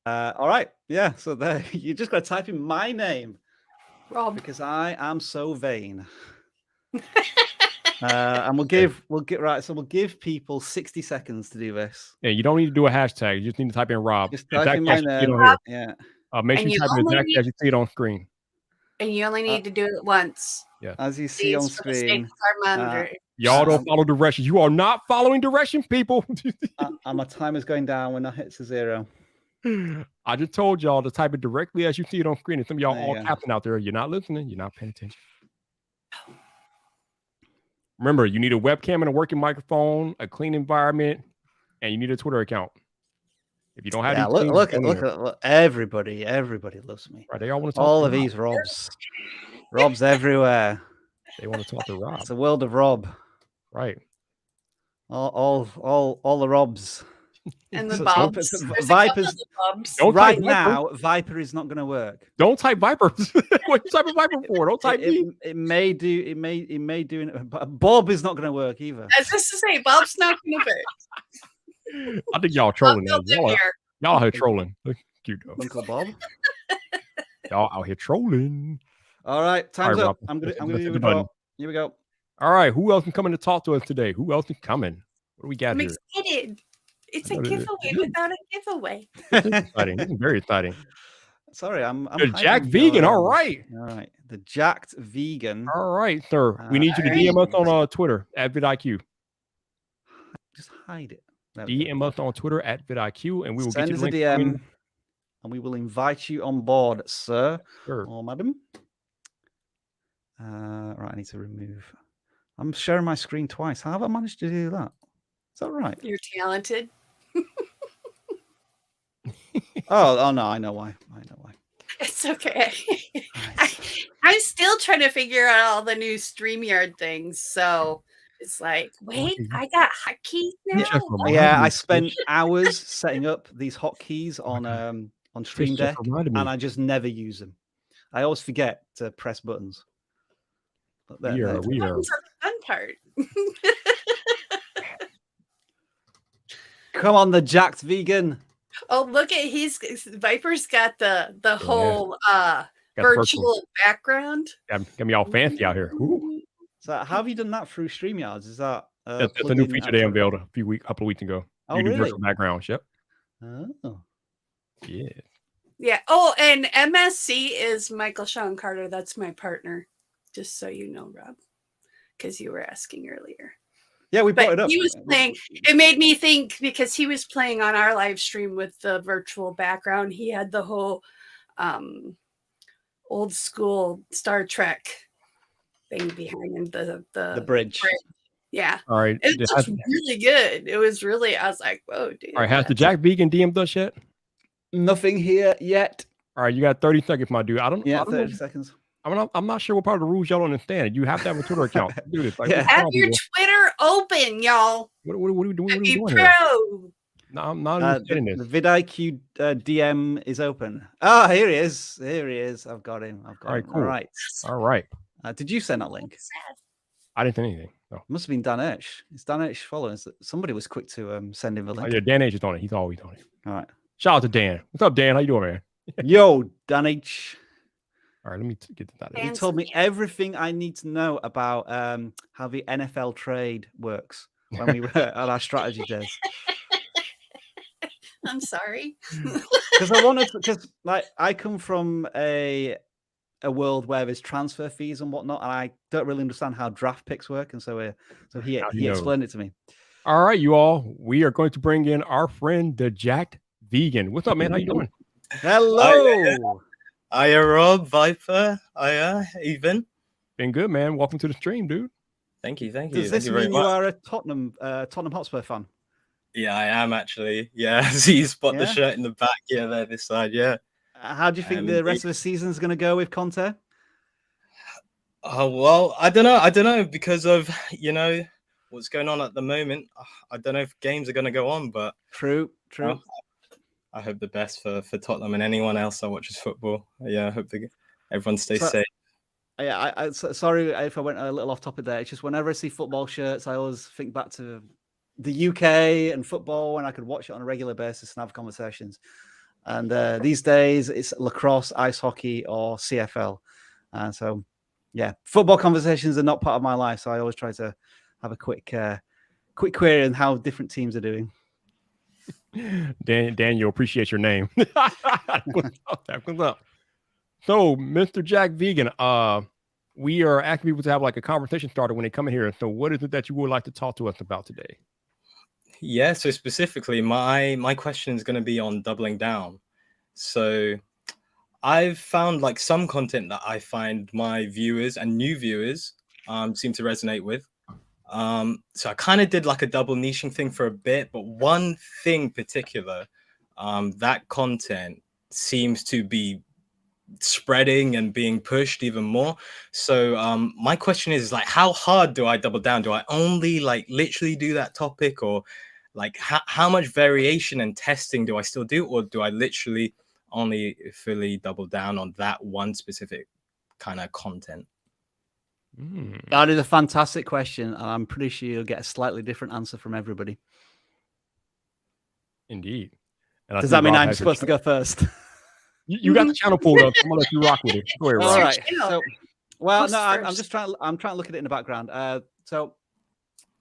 All right. Yeah. So there, you just got to type in my name, Rob, because I am so vain. And we'll give people 60 seconds to do this. Yeah, you don't need to do a hashtag. You just need to type in Rob. Just type in my name. Yeah. Make sure you type in exactly as you see it on screen. And you only need to do it once. Yeah. As you see on screen. Y'all don't follow directions. You are not following directions, people. And my timer's going down when that hits a 0. I just told y'all to type it directly as you see it on screen. And some of y'all There all you go. tapping out there. You're not listening. You're not paying attention. Remember, you need a webcam and a working microphone, a clean environment, and you need a Twitter account. If you don't have these things, look at everybody loves me. Right, they all want to talk All to of Rob. these Robs everywhere. They want to talk to Rob. It's a world of Rob. Right. All the Robs. And the So- Bobs. so There's a couple Vipers- of Bobs. Don't Right type now, Viper is not going to work. Don't type Viper. What you typing Viper for? Don't type me. It may do. But Bob is not going to work either. I was just to say, Bob's not going to work. I think y'all trolling. Bob Y'all, don't live here. y'all out here trolling. Look cute though. Uncle Bob. Y'all out here trolling. All right, time's All right, up. Rob, I'm gonna let's hit do the a draw. button. Here we go. All right. Who else is coming to talk to us today? Who else is coming? What do we got I'm here? excited. It's I a know it is. giveaway without a giveaway. This is exciting. This is very exciting. Sorry, I'm The Jack Vegan. All right. All right, the Jacked Vegan. All right, sir. We need you to DM us on Twitter at vidIQ. Just hide it. There we go. DM us on Twitter at vidIQ, and we will Send get us you a the DM, link. and we will invite you on board, sir Sure. or madam. Right, I need to remove. I'm sharing my screen twice. How have I managed to do that? Is that right? You're talented. Oh no, I know why. It's okay. Right. I'm still trying to figure out all the new StreamYard things. So it's like, wait, I got hotkeys now. Just remind Yeah, me, I spent Tish. hours setting up these hotkeys on Stream Tish just Deck, reminded me. and I just never use them. I always forget to press buttons. But there- there- We are. Buttons are the fun part. Come on, the Jacked Vegan. Oh, look at Viper's got the whole Got the first one. virtual background. Got me all fancy out here. Ooh. So how have you done that through StreamYards? Is that That's a plugged new in feature they after- unveiled a couple of weeks ago. Oh, You do really? virtual backgrounds. Yep. Oh. Yeah. Yeah. Oh, and MSC is Michael Sean Carter. That's my partner. Just so you know, Rob, because you were asking earlier. Yeah, we brought But it up. he was playing. It made me think because he was playing on our live stream with the virtual background. He had the whole old school Star Trek thing behind him. The bridge. Yeah. All right. It was really good. It was really, I was like, whoa, dude. All right. Has the Jack Vegan DM'd us yet? Nothing here yet. All right. You got 30 seconds, my dude. I Yeah, don't know. 30 seconds. I'm not sure what part of the rules y'all don't understand. You have to have a Twitter account to do this. Like, Yeah. what's Have wrong, your people? Twitter open, y'all. What are we doing? What are we Be doing here? pro. No, I'm not understanding The this. vidIQ DM is open. Oh, here he is. Here he is. I've got him. All right, him. cool. All right. All right. Did you send that link? I didn't say anything. No. Must have been Dan H. It's Dan H following. Somebody was quick to send him the Oh, link. yeah, Dan H is on it. He's always on it. All right. Shout out to Dan. What's up, Dan? How you doing, man? Yo, Dan H. All right, let me get this out of He here. told me everything I need to know about how the NFL trade works when we were at our strategy days. I'm sorry. Because I wanted to, because like I come from a a world where there's transfer fees and whatnot, and I don't really understand how draft picks work, and so he Now he knows. explained it to me. All right, you all. We are going to bring in our friend, the Jacked Vegan. What's up, man? How you doing? Hello. Hiya, Rob, Viper. Hiya, Even. Been good, man. Welcome to the stream, dude. Thank you, thank you. Does Thank this you very mean you much. are a Tottenham Hotspur fan? Yeah, I am actually. Yeah, so you spot the Yeah? shirt in the back. Yeah, there, this side. Yeah. How do you think the rest of the season is going to go with Conte? Oh well, I don't know. I don't know because of what's going on at the moment. I don't know if games are going to go on, but True. I hope the best for Tottenham and anyone else that watches football. Yeah, I hope everyone stays safe. Yeah, I sorry if I went a little off topic there. It's just whenever I see football shirts, I always think back to the UK and football, and I could watch it on a regular basis and have conversations. And these days, it's lacrosse, ice hockey, or CFL. So, yeah, football conversations are not part of my life. So I always try to have a quick query on how different teams are doing. Daniel, appreciate your name. What's up? So, Mr. Jack Vegan, we are asking people to have like a conversation starter when they come in here. So, what is it that you would like to talk to us about today? Yeah, so specifically, my question is going to be on doubling down. So, I've found like some content that I find my viewers and new viewers seem to resonate with. So I kind of did like a double niching thing for a bit, but one thing particular, that content seems to be spreading and being pushed even more. So my question is like, how hard do I double down? Do I only like literally do that topic, or like how much variation and testing do I still do, or do I literally only fully double down on that one specific kind of content? That is a fantastic question, and I'm pretty sure you'll get a slightly different answer from everybody. Indeed. And does that mean I'm supposed to go first? You got the channel pulled up. So I'm gonna let you rock with it. Go ahead, All Rob. right. So, well, no, I'm just trying. I'm trying to look at it in the background. So,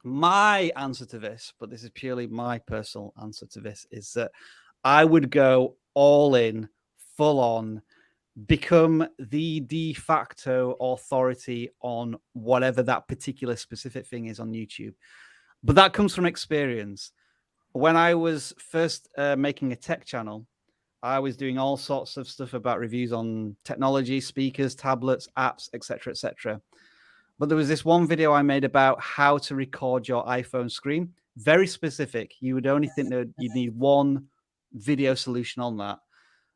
my answer to this, but this is purely my personal answer to this, is that I would go all in, full on, become the de facto authority on whatever that particular specific thing is on YouTube. But that comes from experience. When I was first making a tech channel, I was doing all sorts of stuff about reviews on technology, speakers, tablets, apps, etc., etc. But there was this one video I made about how to record your iPhone screen. Very specific. You would only think that you'd need one video solution on that.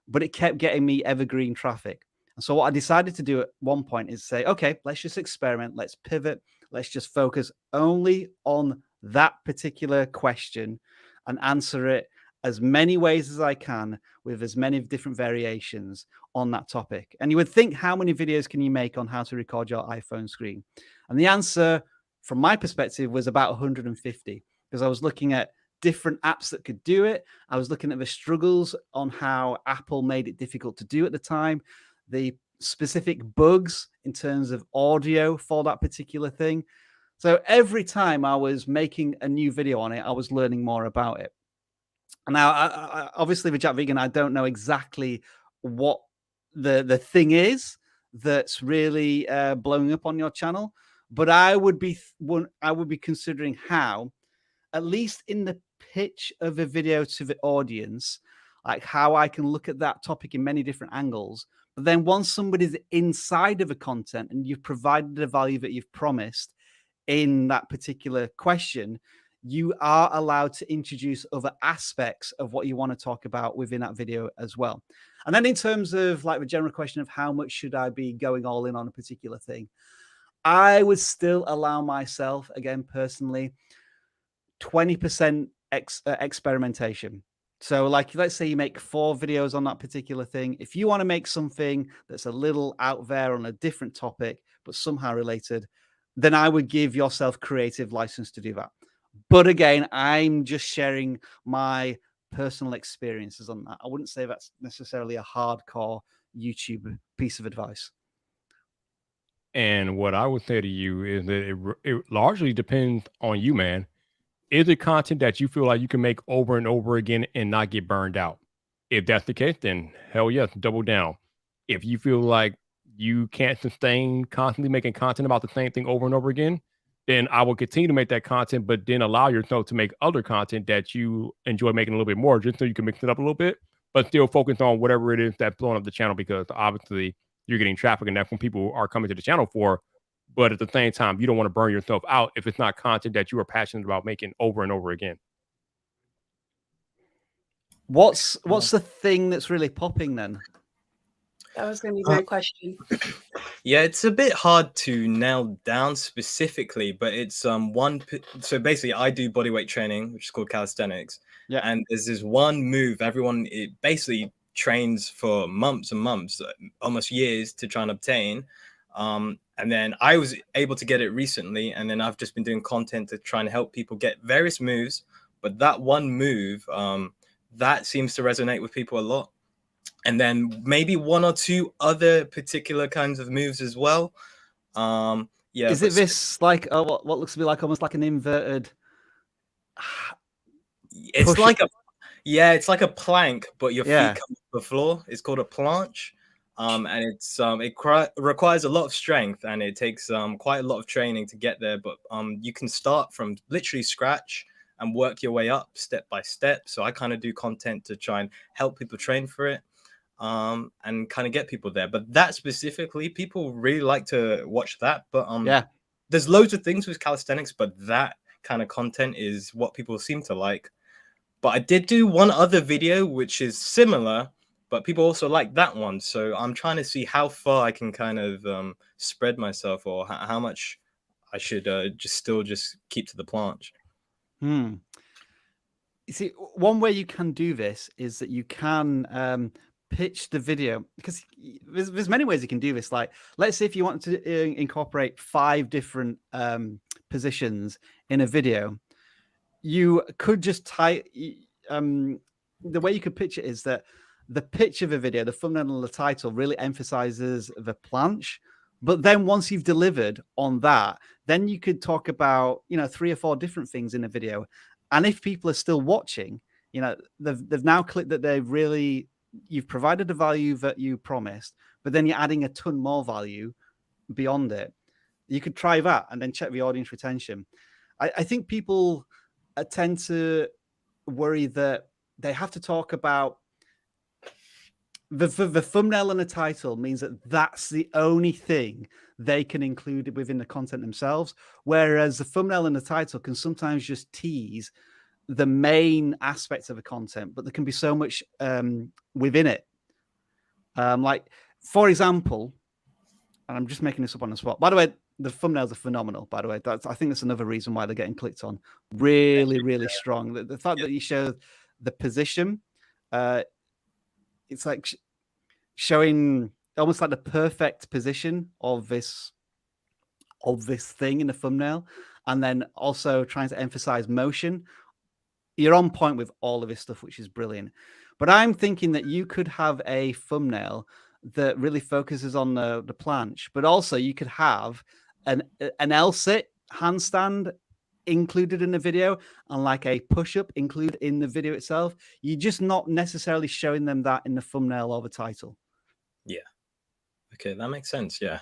But it kept getting me evergreen traffic. And so what I decided to do at one point is say, okay, let's just experiment. Let's pivot. Let's just focus only on that particular question and answer it as many ways as I can with as many different variations on that topic. And you would think, how many videos can you make on how to record your iPhone screen? And the answer from my perspective was about 150, because I was looking at different apps that could do it. I was looking at the struggles on how Apple made it difficult to do at the time, the specific bugs in terms of audio for that particular thing. So every time I was making a new video on it, I was learning more about it. Now, I obviously with Jack Vegan, I don't know exactly what the thing is that's really blowing up on your channel, but I would be considering how, at least in the pitch of a video to the audience, like how I can look at that topic in many different angles. But then once somebody's inside of a content and you've provided the value that you've promised in that particular question, you are allowed to introduce other aspects of what you want to talk about within that video as well. And then in terms of like the general question of how much should I be going all in on a particular thing, I would still allow myself, again, personally, 20% experimentation. So like, let's say you make 4 videos on that particular thing. If you want to make something that's a little out there on a different topic, but somehow related, then I would give yourself creative license to do that. But again, I'm just sharing my personal experiences on that. I wouldn't say that's necessarily a hardcore YouTube piece of advice. And what I would say to you is that it largely depends on you, man. Is it content that you feel like you can make over and over again and not get burned out? If that's the case, then hell yes, double down. If you feel like you can't sustain constantly making content about the same thing over and over again, then I will continue to make that content, but then allow yourself to make other content that you enjoy making a little bit more, just so you can mix it up a little bit, but still focus on whatever it is that's blowing up the channel, because obviously you're getting traffic and that's what people are coming to the channel for. But at the same time, you don't want to burn yourself out if it's not content that you are passionate about making over and over again. What's the thing that's really popping then? That was going to be my question. Yeah, it's a bit hard to nail down specifically, but it's so basically I do bodyweight training, which is called calisthenics. Yeah. And there's this one move everyone it basically trains for months and months, almost years, to try and obtain. And then I was able to get it recently, and then I've just been doing content to try and help people get various moves. But that one move, that seems to resonate with people a lot. And then maybe one or two other particular kinds of moves as well. Yeah. Is it this like what looks to be like almost like an inverted? It's like it's like a plank, but your feet come off the floor. It's called a planche. And it's it requires a lot of strength, and it takes quite a lot of training to get there. But you can start from literally scratch and work your way up step by step. So I kind of do content to try and help people train for it, and kind of get people there. But that specifically, people really like to watch that. But there's loads of things with calisthenics, but that kind of content is what people seem to like. But I did do one other video which is similar, but people also like that one. So I'm trying to see how far I can kind of spread myself, or how much I should just keep to the planche. You see, one way you can do this is that you can pitch the video, because there's many ways you can do this. Like, let's say if you want to incorporate 5 different positions in a video, you could just type. The way you could pitch it is that the pitch of a video, the thumbnail and the title, really emphasizes the planche. But then once you've delivered on that, then you could talk about 3 or 4 different things in a video. And if people are still watching, they've now clicked that you've provided the value that you promised, but then you're adding a ton more value beyond it. You could try that and then check the audience retention. I think people tend to worry that they have to talk about the thumbnail and the title means that that's the only thing they can include within the content themselves, whereas the thumbnail and the title can sometimes just tease the main aspects of the content, but there can be so much within it. Like, for example, and I'm just making this up on the spot. By the way, the thumbnails are phenomenal, by the way. I think that's another reason why they're getting clicked on. Really, really strong. The fact that you show the position, it's like showing almost like the perfect position of this thing in the thumbnail, and then also trying to emphasize motion. You're on point with all of this stuff, which is brilliant. But I'm thinking that you could have a thumbnail that really focuses on the planche, but also you could have an L-sit handstand included in the video, and like a push-up included in the video itself. You're just not necessarily showing them that in the thumbnail or the title. Yeah. Okay, that makes sense. Yeah.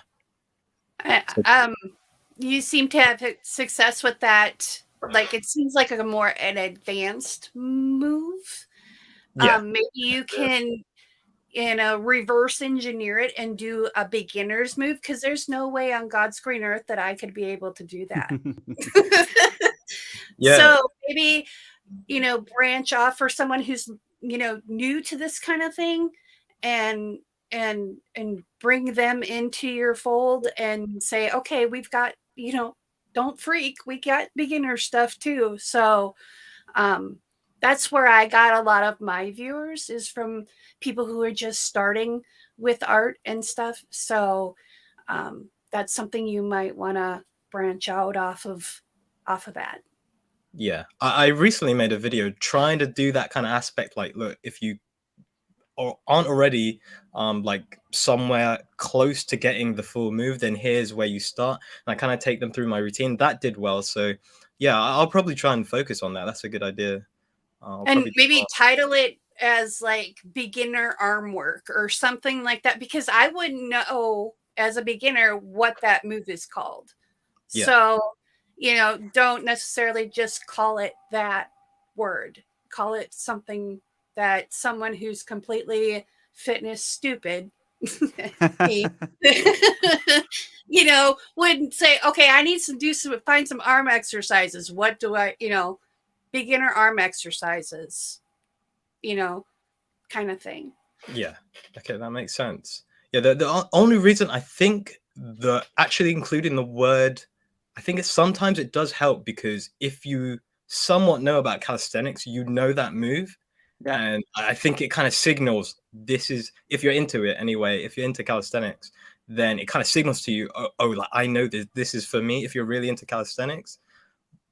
You seem to have success with that. Like, it seems like an advanced move. Yeah. Maybe you can reverse engineer it and do a beginner's move, because there's no way on God's green earth that I could be able to do that. Yeah. So maybe, branch off for someone who's, new to this kind of thing, and bring them into your fold and say, okay, we've got, don't freak, we got beginner stuff too. So, that's where I got a lot of my viewers, is from people who are just starting with art and stuff. So that's something you might want to branch out off of that. Yeah, I recently made a video trying to do that kind of aspect. Like, look, if you aren't already like somewhere close to getting the full move, then here's where you start. And I kind of take them through my routine. That did well. So yeah, I'll probably try and focus on that. That's a good idea. And maybe title it as like beginner arm work or something like that, because I wouldn't know as a beginner what that move is called. Yeah. So, you know, don't necessarily just call it that word. Call it something that someone who's completely fitness stupid me, you know, would say, okay, I need to find some arm exercises. What do I, you know, beginner arm exercises, you know, kind of thing. Yeah. Okay, that makes sense. Yeah, the only reason I think the actually including the word, I think it's sometimes it does help, because if you somewhat know about calisthenics, you know that move. Yeah. And I think it kind of signals this is, if you're into it anyway, if you're into calisthenics, then it kind of signals to you, oh, like I know this is for me if you're really into calisthenics.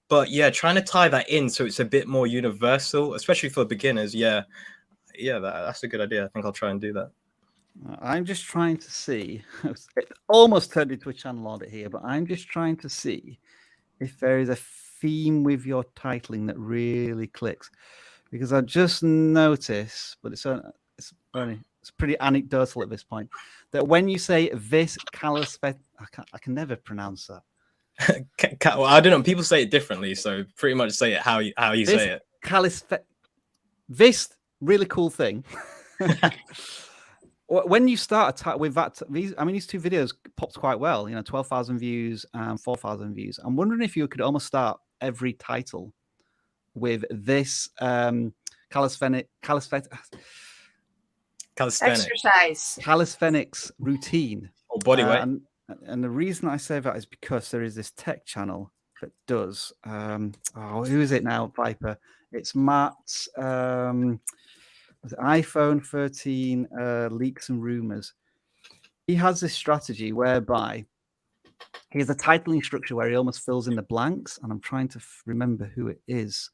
But yeah, trying to tie that in so it's a bit more universal, especially for beginners. Yeah, that's a good idea. I think I'll try and do that. I'm just trying to see. It almost turned into a channel audit here, but I'm just trying to see if there is a theme with your titling that really clicks. Because I just noticed, but it's pretty anecdotal at this point, that when you say this calisthenic, I can never pronounce that. Well, I don't know. People say it differently, so pretty much say it how you say it. This really cool thing. When you start with that, these two videos popped quite well. You know, 12,000 views and 4,000 views. I'm wondering if you could almost start every title with this calisthenics routine or body weight. And the reason I say that is because there is this tech channel that does. Who is it now, Viper? It's Matt's iPhone 13 leaks and rumors. He has this strategy whereby he has a titling structure where he almost fills in the blanks, and I'm trying to remember who it is.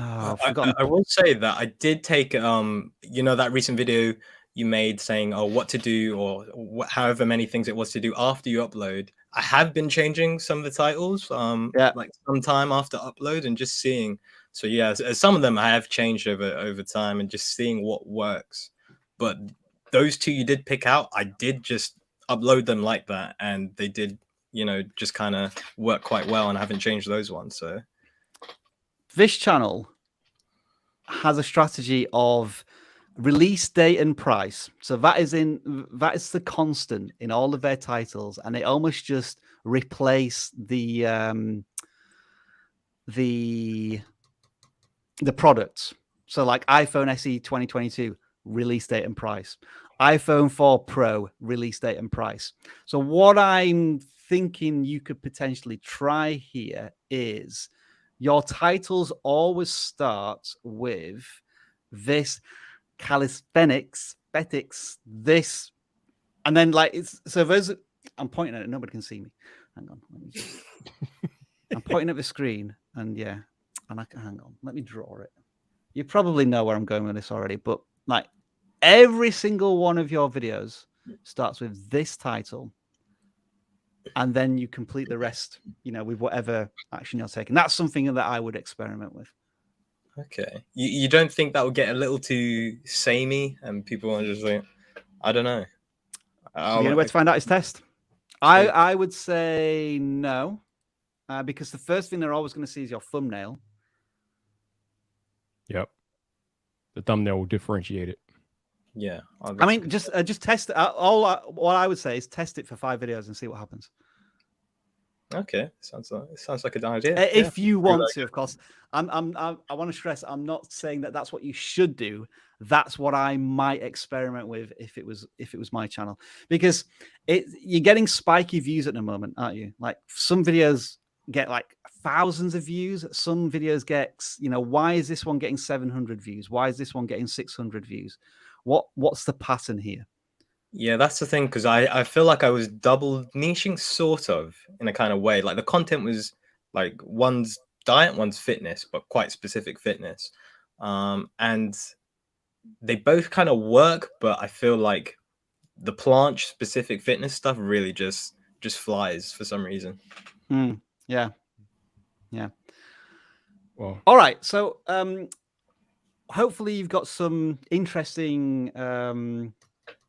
Oh, I've forgotten. I will say that I did take you know, that recent video you made saying what to do, or however many things it was to do after you upload. I have been changing some of the titles like sometime after upload and just seeing. So yeah, some of them I have changed over time and just seeing what works. But those two you did pick out, I did just upload them like that, and they did, you know, just kind of work quite well, and I haven't changed those ones. So this channel has a strategy of release date and price. So that is the constant in all of their titles, and they almost just replace the products. So like iPhone SE 2022 release date and price, iPhone 4 Pro release date and price. So what I'm thinking you could potentially try here is your titles always start with this calisthenics, this, and then like it's so those. I'm pointing at it. Nobody can see me. Hang on. Let me just, I'm pointing at the screen, and yeah, and hang on. Let me draw it. You probably know where I'm going with this already, but like every single one of your videos starts with this title, and then you complete the rest, you know, with whatever action you're taking. That's something that I would experiment with. Okay. You don't think that would get a little too samey and people are just like, I don't know. The only way to find out is test. I would say no, because the first thing they're always going to see is your thumbnail. Yep. The thumbnail will differentiate it. Yeah. I mean, just test it. What I would say is test it for 5 videos and see what happens. Okay, sounds like a good idea. If you want to, of course. I want to stress, I'm not saying that that's what you should do. That's what I might experiment with if it was my channel, because you're getting spiky views at the moment, aren't you? Like some videos get like thousands of views. Some videos get, you know, why is this one getting 700 views? Why is this one getting 600 views? What's the pattern here? Yeah, that's the thing, because I feel like I was double niching, sort of, in a kind of way. Like the content was like one's diet, one's fitness, but quite specific fitness. And they both kind of work, but I feel like the planche specific fitness stuff really just flies for some reason. Yeah. Well, all right. So hopefully you've got some interesting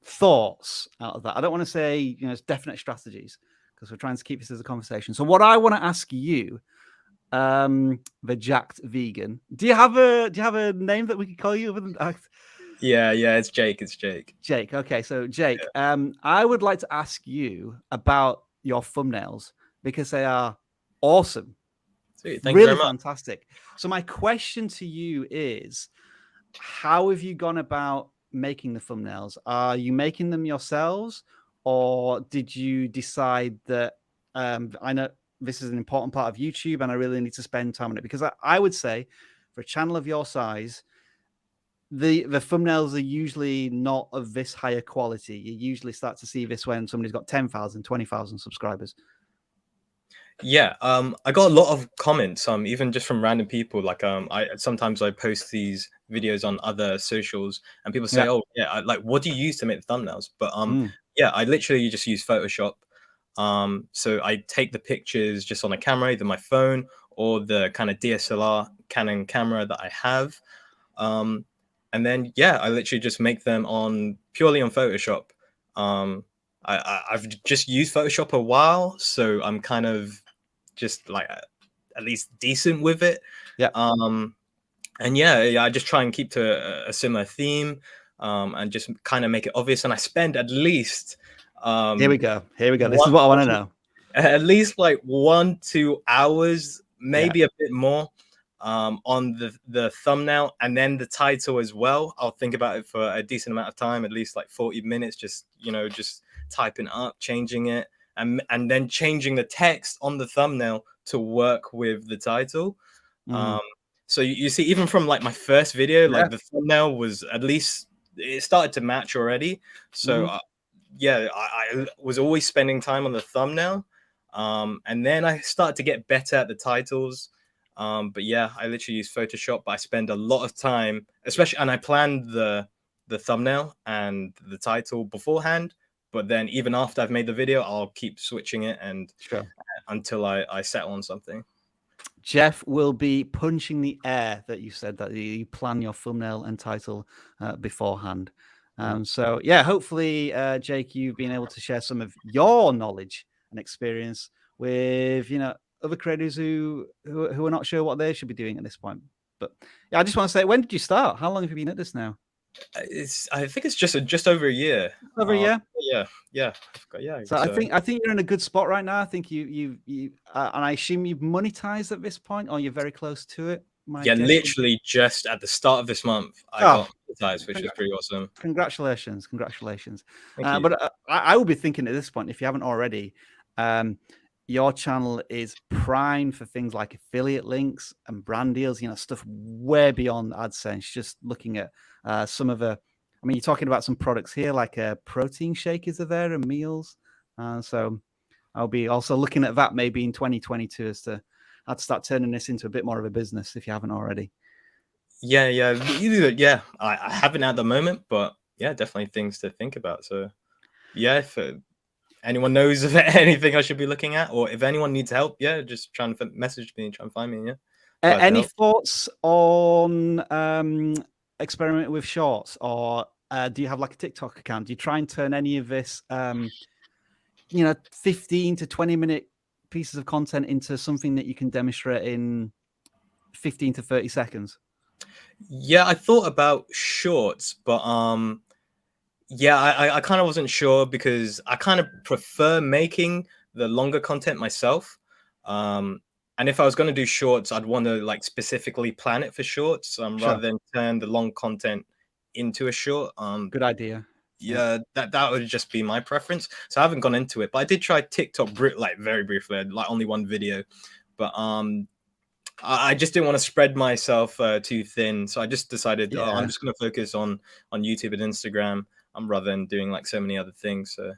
thoughts out of that. I don't want to say it's definite strategies because we're trying to keep this as a conversation. So what I want to ask you, the jacked vegan, do you have a name that we could call you other than Yeah, it's Jake. It's Jake. Jake? Okay, so Jake, I would like to ask you about your thumbnails because they are awesome. Sweet. Thank you Really very much. fantastic. So my question to you is, how have you gone about making the thumbnails? Are you making them yourselves, or did you decide that I know this is an important part of YouTube and I really need to spend time on it? Because I would say for a channel of your size, the thumbnails are usually not of this higher quality. You usually start to see this when somebody's got 10,000, 20,000 subscribers. Yeah, I got a lot of comments, even just from random people. Like, I sometimes I post these videos on other socials, and people say, "Oh, yeah, like, what do you use to make the thumbnails?" But yeah, I literally just use Photoshop. So I take the pictures just on a camera, either my phone or the kind of DSLR Canon camera that I have, and then I literally just make them purely on Photoshop. I've just used Photoshop a while, so I'm kind of just like at least decent with it. And I just try and keep to a similar theme, and just kind of make it obvious. And I spend at least here we go. This is what I want to know. At least like 1-2 hours, maybe a bit more, on the thumbnail and then the title as well. I'll think about it for a decent amount of time, at least like 40 minutes, just typing up, changing it, and then changing the text on the thumbnail to work with the title. So you see, even from like my first video, like the thumbnail was at least, it started to match already. So I was always spending time on the thumbnail, and then I started to get better at the titles. But yeah, I literally use Photoshop, but I spend a lot of time, and I planned the thumbnail and the title beforehand. But then even after I've made the video, I'll keep switching it until I settle on something. Jeff will be punching the air that you said that you plan your thumbnail and title beforehand. So yeah, hopefully, Jake, you've been able to share some of your knowledge and experience with other creators who are not sure what they should be doing at this point. But yeah, I just want to say, when did you start? How long have you been at this now? I think it's just over a year. Over a year? Yeah. So I think you're in a good spot right now. I think you and I assume you've monetized at this point, or you're very close to it. Literally just at the start of this month, I got monetized, which is pretty awesome. Congratulations. But I would be thinking at this point, if you haven't already, your channel is prime for things like affiliate links and brand deals, stuff way beyond AdSense. Just looking at some of you're talking about some products here, like protein shakers are there and meals. So I'll be also looking at that maybe in 2022 as to how to start turning this into a bit more of a business if you haven't already. Yeah. I haven't at the moment, but yeah, definitely things to think about. So yeah, if anyone knows of anything I should be looking at, or if anyone needs help, just try and message me and try and find me. Any thoughts on experimenting with shorts, or do you have like a TikTok account? Do you try and turn any of this 15 to 20 minute pieces of content into something that you can demonstrate in 15 to 30 seconds? Yeah, I thought about shorts, but I kind of wasn't sure, because I kind of prefer making the longer content myself. And if I was going to do shorts, I'd want to like specifically plan it for shorts, rather than turn the long content into a short. Good idea. Yeah, that would just be my preference. So I haven't gone into it, but I did try TikTok like very briefly, like only one video. But I just didn't want to spread myself too thin, so I just decided I'm just going to focus on YouTube and Instagram, rather than doing like so many other things. So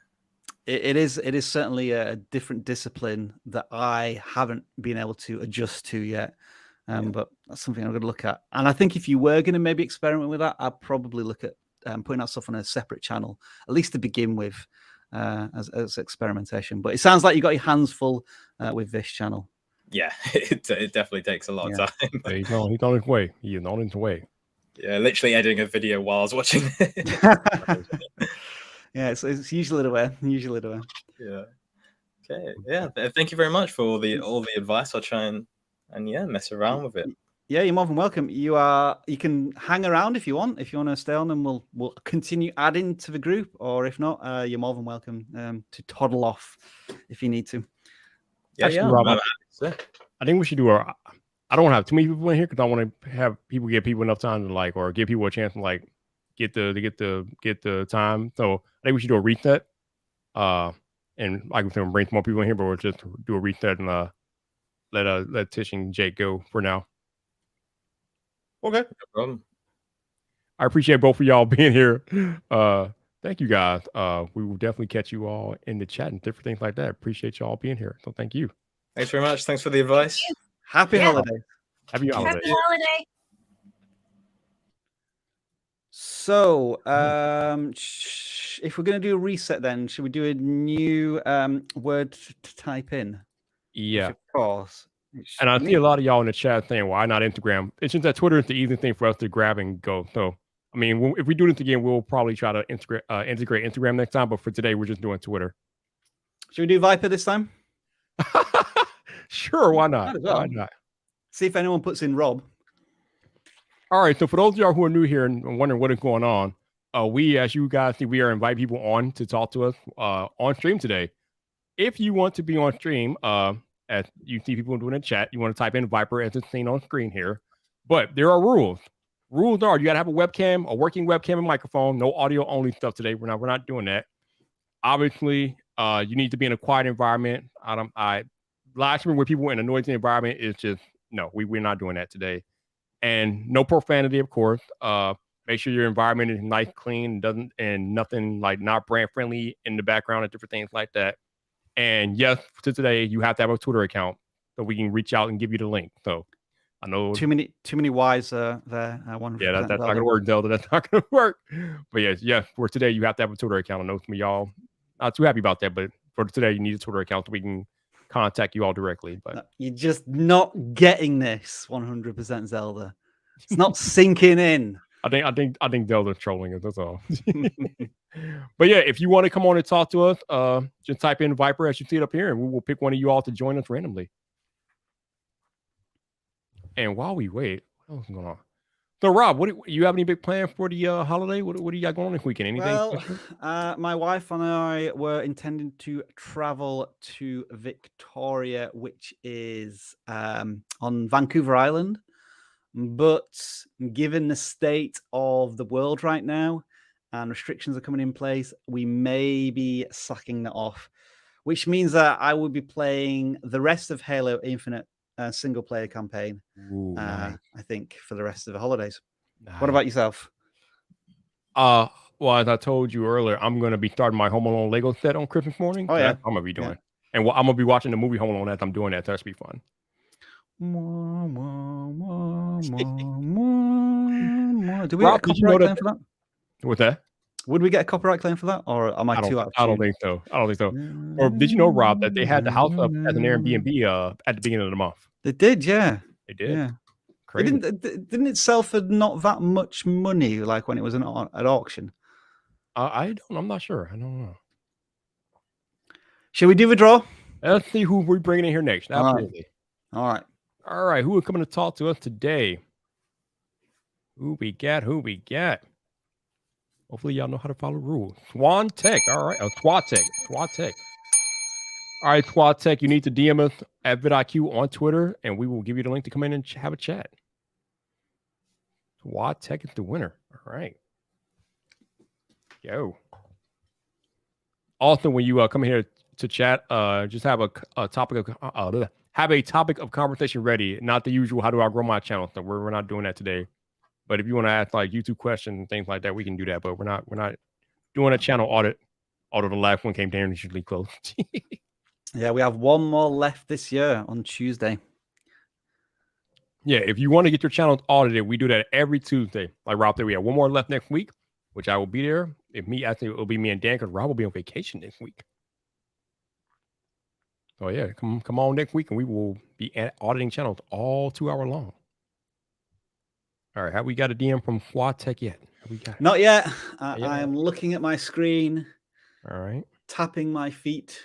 it is certainly a different discipline that I haven't been able to adjust to yet. But that's something I'm going to look at. And I think if you were going to maybe experiment with that, I'd probably look at putting out stuff on a separate channel, at least to begin with, as experimentation. But it sounds like you got your hands full with this channel. Yeah, it definitely takes a lot of time. He's on his way. Yeah, literally editing a video while I was watching it. Yeah, it's usually the way. Usually the way. Yeah. Okay. Yeah. Thank you very much for all the advice. I'll try and yeah, mess around with it. Yeah, you're more than welcome. You can hang around if you want. If you want to stay on, and we'll continue adding to the group. Or if not, you're more than welcome to toddle off if you need to. Yeah, Actually, yeah. Rob, I'm- I think we should do a. I don't want to have too many people in here because I want to have people give people enough time to like, or give people a chance to like get the time. So I think we should do a reset. And like we said, bring some more people in here, but we'll just do a reset and let Tish and Jake go for now. Okay. No problem. I appreciate both of y'all being here. Thank you guys. We will definitely catch you all in the chat and different things like that. Appreciate y'all being here. So thank you. Thanks very much. Thanks for the advice. Happy holidays. Happy holidays. Happy holiday. So, if we're going to do a reset, then should we do a new word to type in? Yeah. Of course. And I see a lot of y'all in the chat saying, why not Instagram? It's just that Twitter is the easy thing for us to grab and go. So, I mean, if we do this again, we'll probably try to integrate Instagram next time. But for today, we're just doing Twitter. Should we do Viper this time? Sure, why not? Might as well. Why not? See if anyone puts in Rob. All right. So for those of y'all who are new here and wondering what is going on, we, as you guys see, we are inviting people on to talk to us on stream today. If you want to be on stream, as you see people doing in the chat, you want to type in Viper as it's seen on screen here. But there are rules. Rules are you got to have a webcam, a working webcam and microphone, no audio only stuff today. We're not doing that. Obviously, you need to be in a quiet environment. Live streaming with people in a noisy environment is just no. We're not doing that today. And no profanity, of course. Make sure your environment is nice, clean, and nothing like not brand friendly in the background and different things like that. And yes, to today, you have to have a Twitter account so we can reach out and give you the link. So I know too many Y's there. Yeah, that's not gonna work, Zelda. That's not gonna work. But yes, for today, you have to have a Twitter account. I know some of y'all not too happy about that, but for today, you need a Twitter account so we can contact you all directly. But no, you're just not getting this 100%, Zelda. It's not sinking in. I think Zelda's trolling us. That's all. But yeah, if you want to come on and talk to us, just type in Viper as you see it up here, and we will pick one of you all to join us randomly. And while we wait, what else is going on? So, Rob, you have any big plans for the holiday? What do you got going on this weekend? Anything? Well, my wife and I were intending to travel to Victoria, which is on Vancouver Island. But given the state of the world right now and restrictions are coming in place, we may be sucking that off, which means that I will be playing the rest of Halo Infinite single player campaign. Ooh, nice. I think for the rest of the holidays. Nice. What about yourself? Well, as I told you earlier, I'm going to be starting my Home Alone Lego set on Christmas morning. Oh, yeah. I'm going to be doing. Yeah. And I'm going to be watching the movie Home Alone as I'm doing that. So that should be fun. Do we get a copyright claim for that? What's that? Would we get a copyright claim for that? Or am I too out? I don't think so. Or did you know, Rob, that they had the house up as an Airbnb at the beginning of the month? They did, yeah. They did. Yeah. Crazy. Didn't it sell for not that much money, like when it was at auction? I'm not sure. I don't know. Shall we do the draw? Let's see who we're bringing in here next. Absolutely. All right. Who are coming to talk to us today? Who we got? Hopefully y'all know how to follow rules. Swan Tech. All right. Twas Tech. All right, Twas Tech. You need to DM us at vidIQ on Twitter, and we will give you the link to come in and have a chat. Twas Tech is the winner. All right. Go. Also, when you come here to chat, just have a topic of conversation ready. Not the usual. How do I grow my channel? So we're not doing that today. But if you want to ask like YouTube questions and things like that, we can do that. But we're not doing a channel audit. Although the last one came dangerously close. Yeah, we have one more left this year on Tuesday. Yeah, if you want to get your channels audited, we do that every Tuesday. Like Rob said, we have one more left next week, which I will be there. It'll be me and Dan, because Rob will be on vacation next week. So yeah, come on next week, and we will be auditing channels all 2 hours long. All right, have we got a DM from Twas Tech yet? Not yet. I am looking at my screen. All right. tapping my feet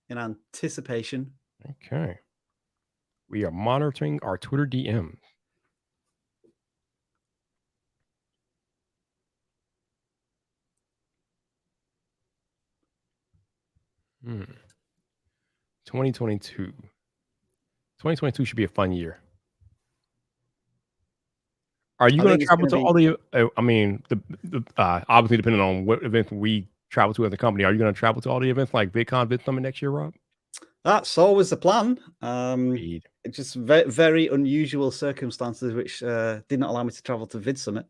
in anticipation. Okay. We are monitoring our Twitter DMs. Hmm. 2022. 2022 should be a fun year. Are you I going think to it's travel gonna to all the? I mean, obviously depending on what events we travel to as a company. Are you going to travel to all the events like VidCon, VidSummit next year, Rob? That's always the plan. Indeed. It's just very, very unusual circumstances which did not allow me to travel to VidSummit.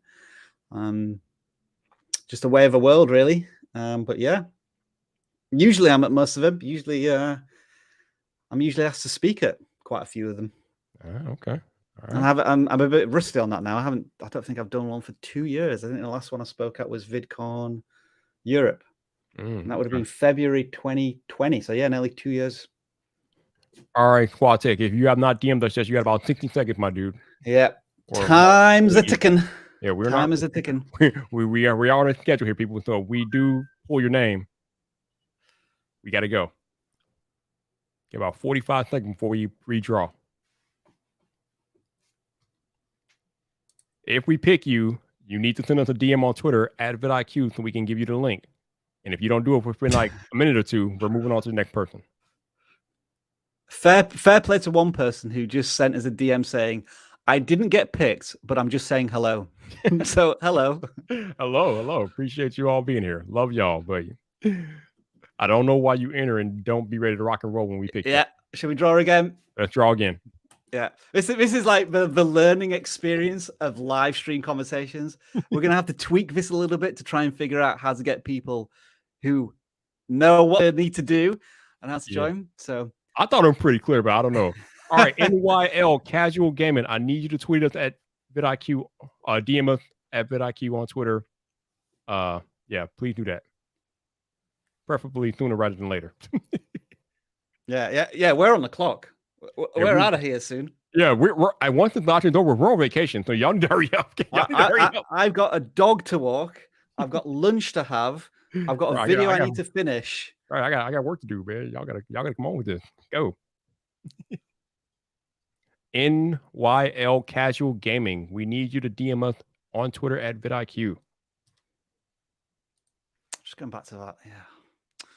Just a way of the world, really. But yeah, usually I'm at most of them. Usually, I'm usually asked to speak at quite a few of them. Okay. All And right. I'm a bit rusty on that now. I don't think I've done one for 2 years. I think the last one I spoke at was VidCon Europe. And that would have been February 2020. So yeah, nearly 2 years. All right, Quad Tech. If you have not DM'd us yet, you got about 60 seconds, my dude. Yeah. Or Time's a please. ticking. Yeah, we're Time not. is a ticking. We are on a schedule here, people. So we do pull your name. We got to go. Get about 45 seconds before we redraw. If we pick you, you need to send us a DM on Twitter at vidIQ so we can give you the link. And if you don't do it within like a minute or two, we're moving on to the next person. Fair play to one person who just sent us a DM saying, I didn't get picked, but I'm just saying hello. So hello. Hello. Appreciate you all being here. Love y'all, but I don't know why you enter and don't be ready to rock and roll when we pick you. Yeah. Should we draw again? Let's draw again. Yeah. This is like the learning experience of live stream conversations. We're going to have to tweak this a little bit to try and figure out how to get people who know what they need to do and how to join. So I thought I'm pretty clear, but I don't know. All right, NYL Casual Gaming. I need you to tweet us at vidIQ, DM us at vidIQ on Twitter. Yeah, please do that. Preferably sooner rather than later. Yeah. We're on the clock. We're out of here soon. Yeah, we're I want the doctor's over. We're on vacation, so y'all need to hurry up. I've got a dog to walk. I've got lunch to have. I've got a video I need to finish. All right, I got work to do, man. Y'all gotta come on with this. Go. NYL Casual Gaming. We need you to DM us on Twitter at vidIQ. Just going back to that, yeah.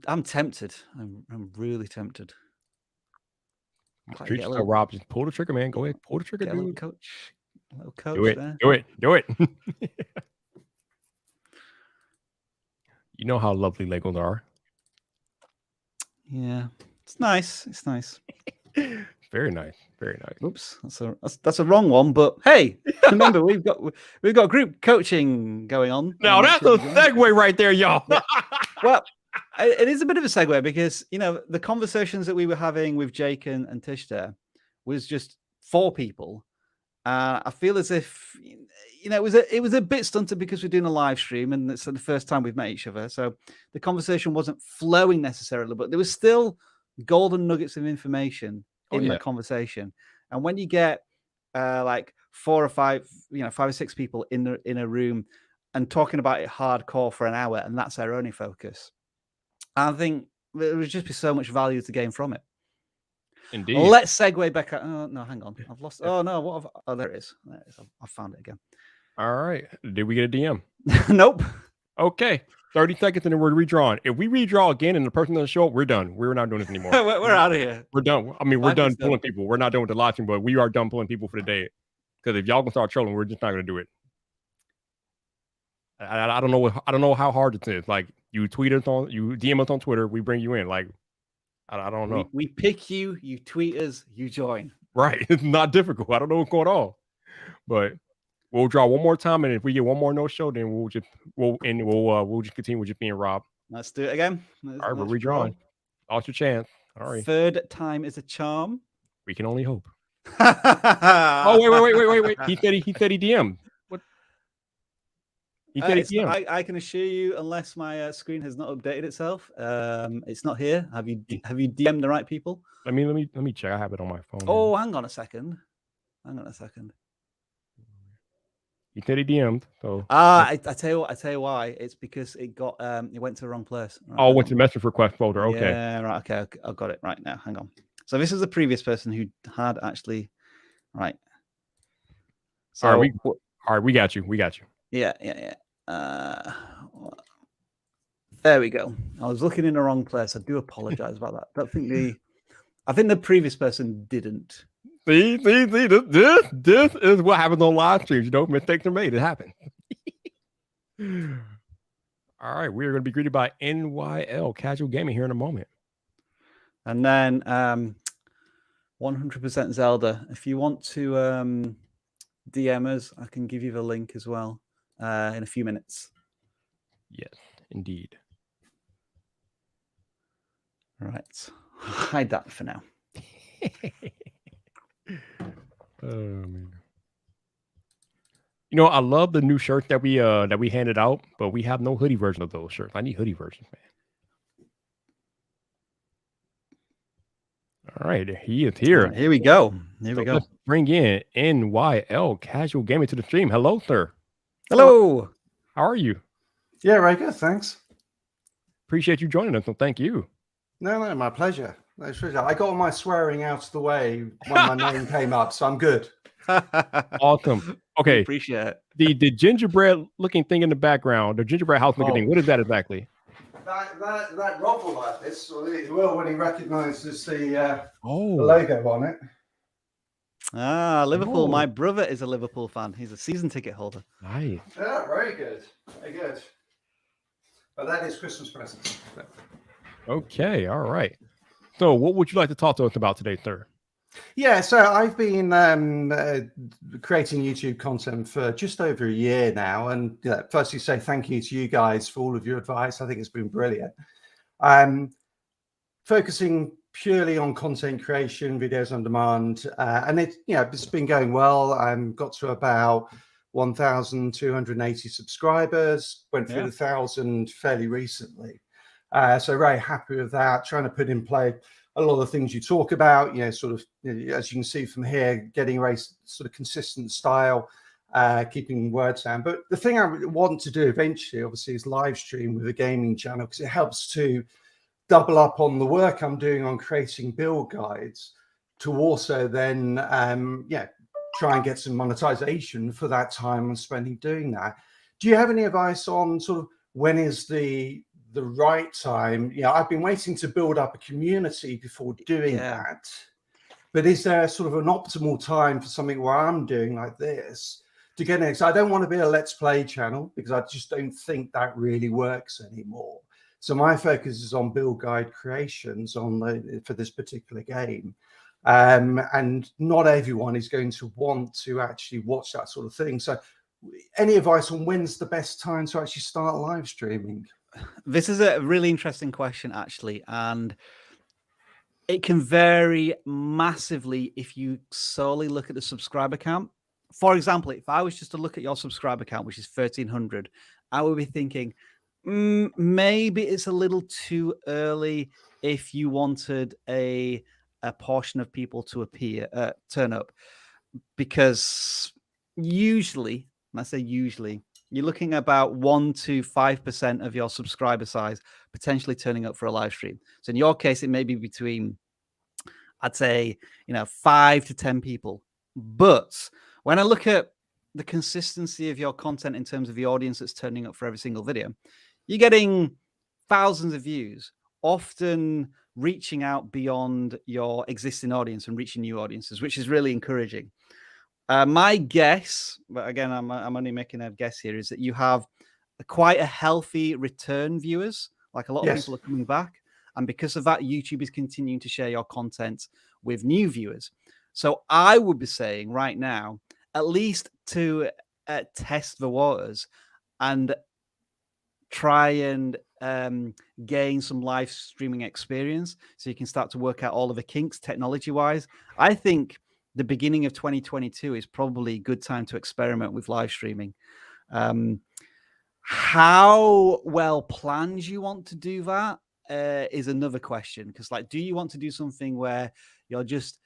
I'm tempted. I'm really tempted. Treat yourself, Rob. Just pull the trigger, man. Go ahead, pull the trigger, dude. A little coach do it. there. Do it. You know how lovely Legos are. Yeah, it's nice. It's nice. Very nice. Oops, that's a wrong one. But hey, remember we've got group coaching going on. Now that's a segue right there, y'all. Yeah. Well, it is a bit of a segue because the conversations that we were having with Jake and Tish there was just 4 people. I feel as if it was a bit stunted because we're doing a live stream and it's the first time we've met each other, so the conversation wasn't flowing necessarily, but there was still golden nuggets of information in that conversation. And when you get like 4 or 5, 5 or 6 people in a room and talking about it hardcore for an hour, and that's our only focus, I think there would just be so much value to gain from it. Indeed. Let's segue back. Oh no, hang on. I've lost. Oh no, oh, there it is. I found it again. All right. Did we get a DM? Nope. Okay. 30 seconds and then we're redrawing. If we redraw again and the person doesn't show up, we're done. We're not doing this anymore. We're out of here. We're done. I mean, we're done pulling people. We're not done with the live stream, but we are done pulling people for the day. Because if y'all can start trolling, we're just not going to do it. I don't know how hard it is. Like you DM us on Twitter, we bring you in. Like I don't know. We pick you, you tweet us, you join. Right. It's not difficult. I don't know what's going on. But we'll draw one more time, and if we get one more no show, then we'll just continue with just being Rob. Let's do it again. All right, we're redrawing. Lost your chance. All right. Third time is a charm. We can only hope. Oh wait. He said he DM'd. What? He said he DM'd. I can assure you, unless my screen has not updated itself, it's not here. Have you DM'd the right people? Let me check. I have it on my phone. Oh, hang on a second. He said he DM'd. So I tell you why. It's because it went to the wrong place. Right, oh, hang went to on. the message request folder. Okay. Yeah, right. Okay, I've got it right now. Hang on. So this is the previous person who had actually right. So All right, we got you. We got you. yeah. There we go. I was looking in the wrong place. I do apologize about that. I think the previous person didn't. See, this is what happens on live streams. You know, mistakes are made. It happens. All right, we are going to be greeted by NYL Casual Gaming here in a moment. And then 100% Zelda. If you want to DM us, I can give you the link as well in a few minutes. Yes, indeed. Right. Hide that for now. Oh man. You know, I love the new shirts that we handed out, but we have no hoodie version of those shirts. I need hoodie versions, man. All right, he is here. Right, here we go. Here we go. Let's bring in NYL Casual Gaming to the stream. Hello, sir. Hello. How are you? Yeah, very good. Thanks. Appreciate you joining us. So thank you. No, my pleasure. I got all my swearing out of the way when my name came up, so I'm good. Awesome. Okay. Appreciate it. The gingerbread looking thing in the background, the gingerbread house looking thing. What is that exactly? That Rob will like this, or he will when he recognises the Oh, logo on it. Liverpool. Oh. My brother is a Liverpool fan. He's a season ticket holder. nice. Yeah, very good. Very good. But that is Christmas presents. Okay. All right. So, what would you like to talk to us about today, sir? Yeah, so I've been creating YouTube content for just over a year now. And firstly, say thank you to you guys for all of your advice. I think it's been brilliant. Focusing purely on content creation, videos on demand. And it's been going well. Got to about 1,280 subscribers, went through the 1,000 fairly recently. So very happy with that, trying to put in play a lot of the things you talk about, sort of, as you can see from here, getting a very sort of consistent style, keeping words down. But the thing I want to do eventually, obviously, is live stream with a gaming channel, because it helps to double up on the work I'm doing on creating build guides, to also then, try and get some monetization for that time I'm spending doing that. Do you have any advice on sort of when is the right time? I've been waiting to build up a community before doing that, but is there sort of an optimal time for something where I'm doing like this to get in? So I don't want to be a let's play channel, because I just don't think that really works anymore. So my focus is on build guide creations for this particular game. And not everyone is going to want to actually watch that sort of thing. So any advice on when's the best time to actually start live streaming? This is a really interesting question, actually, and it can vary massively if you solely look at the subscriber count. For example, if I was just to look at your subscriber count, which is 1,300, I would be thinking maybe it's a little too early if you wanted a portion of people to turn up, because usually, and I say usually, you're looking about 1 to 5% of your subscriber size potentially turning up for a live stream. So in your case, it may be between, I'd say, 5 to 10 people. But when I look at the consistency of your content in terms of the audience that's turning up for every single video, you're getting thousands of views, often reaching out beyond your existing audience and reaching new audiences, which is really encouraging. My guess, but again, I'm only making a guess here, is that you have quite a healthy return viewers. Like a lot of people are coming back. And because of that, YouTube is continuing to share your content with new viewers. So I would be saying right now, at least to test the waters and try and gain some live streaming experience, so you can start to work out all of the kinks technology-wise, I think the beginning of 2022 is probably a good time to experiment with live streaming. How well planned you want to do that is another question, because do you want to do something where you're just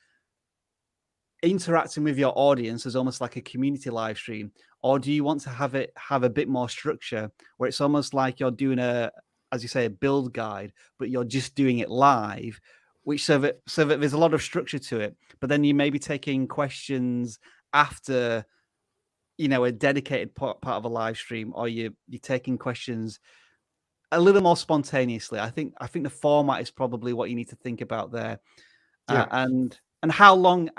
interacting with your audience as almost like a community live stream, or do you want to have a bit more structure where it's almost like you're doing as you say, a build guide, but you're just doing it live, which so that there's a lot of structure to it, but then you may be taking questions after, a dedicated part of a live stream, or you're taking questions a little more spontaneously. I think the format is probably what you need to think about there. Yeah. And how long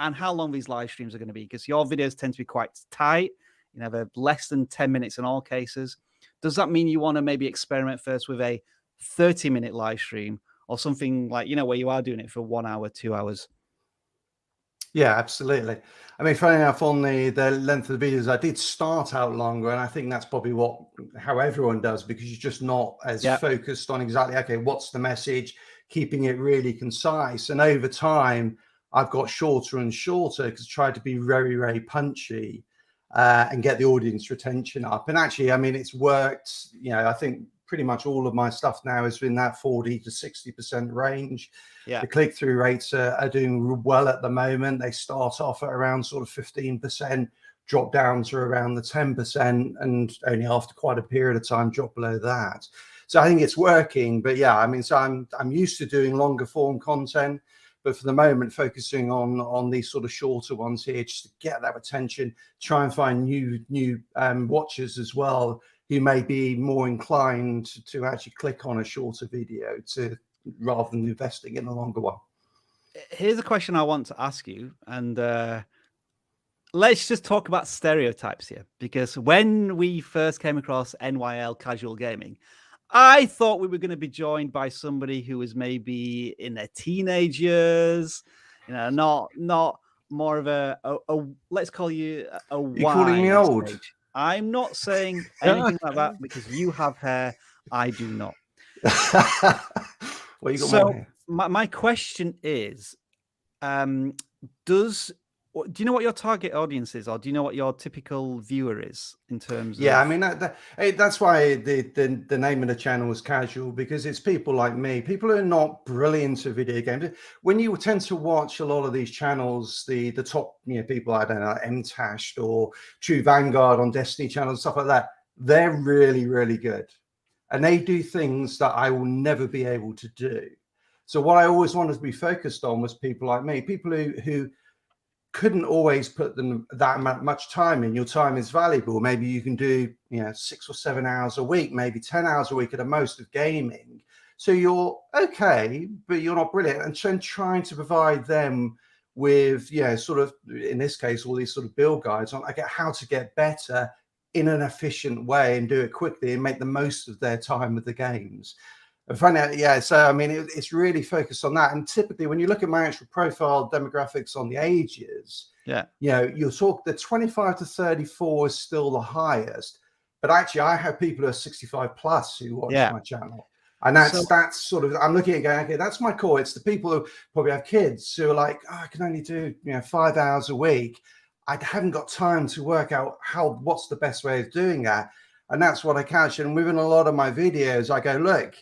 these live streams are going to be, because your videos tend to be quite tight. They're less than 10 minutes in all cases. Does that mean you want to maybe experiment first with a 30-minute live stream, or something like, where you are doing it for 1 hour, 2 hours? Yeah, absolutely. I mean, funny enough, on the length of the videos, I did start out longer, and I think that's probably how everyone does, because you're just not as focused on exactly, okay, what's the message, keeping it really concise. And over time, I've got shorter and shorter because I tried to be very, very punchy and get the audience retention up. And actually, I mean, it's worked. I think pretty much all of my stuff now is in that 40 to 60% range. Yeah. The click-through rates are doing well at the moment. They start off at around sort of 15%, drop down to around the 10%, and only after quite a period of time drop below that. So I think it's working. But yeah, I mean, so I'm used to doing longer form content, but for the moment, focusing on these sort of shorter ones here, just to get that attention, try and find new watchers as well, who may be more inclined to actually click on a shorter video rather than investing in a longer one. Here's a question I want to ask you, and let's just talk about stereotypes here, because when we first came across NYL Casual Gaming, I thought we were going to be joined by somebody who was maybe in their teenage years, not more of a let's call you a wise. You're calling me old? Stage. I'm not saying anything like that, because you have hair, I do not. Well, you got so more hair. My question is, do you know what your target audience is, or do you know what your typical viewer is in terms of? Yeah, I mean, that's why the name of the channel is Casual, because it's people like me, people who are not brilliant at video games. When you tend to watch a lot of these channels, the top people, I don't know, MTashed or True Vanguard on Destiny channels, stuff like that, they're really, really good. And they do things that I will never be able to do. So what I always wanted to be focused on was people like me, people who couldn't always put that much time in. Your time is valuable. Maybe you can do 6 or 7 hours a week, maybe 10 hours a week at the most of gaming. So you're okay, but you're not brilliant. And trying to provide them with sort of, in this case, all these sort of build guides on how to get better in an efficient way and do it quickly and make the most of their time with the games. And find out, so I mean, it's really focused on that. And typically, when you look at my actual profile demographics on the ages, you'll talk the 25 to 34 is still the highest. But actually, I have people who are 65 plus who watch my channel. And that's sort of, I'm looking at going, okay, that's my core. It's the people who probably have kids who are like, I can only do 5 hours a week. I haven't got time to work out what's the best way of doing that. And that's what I catch. And within a lot of my videos, I go, look,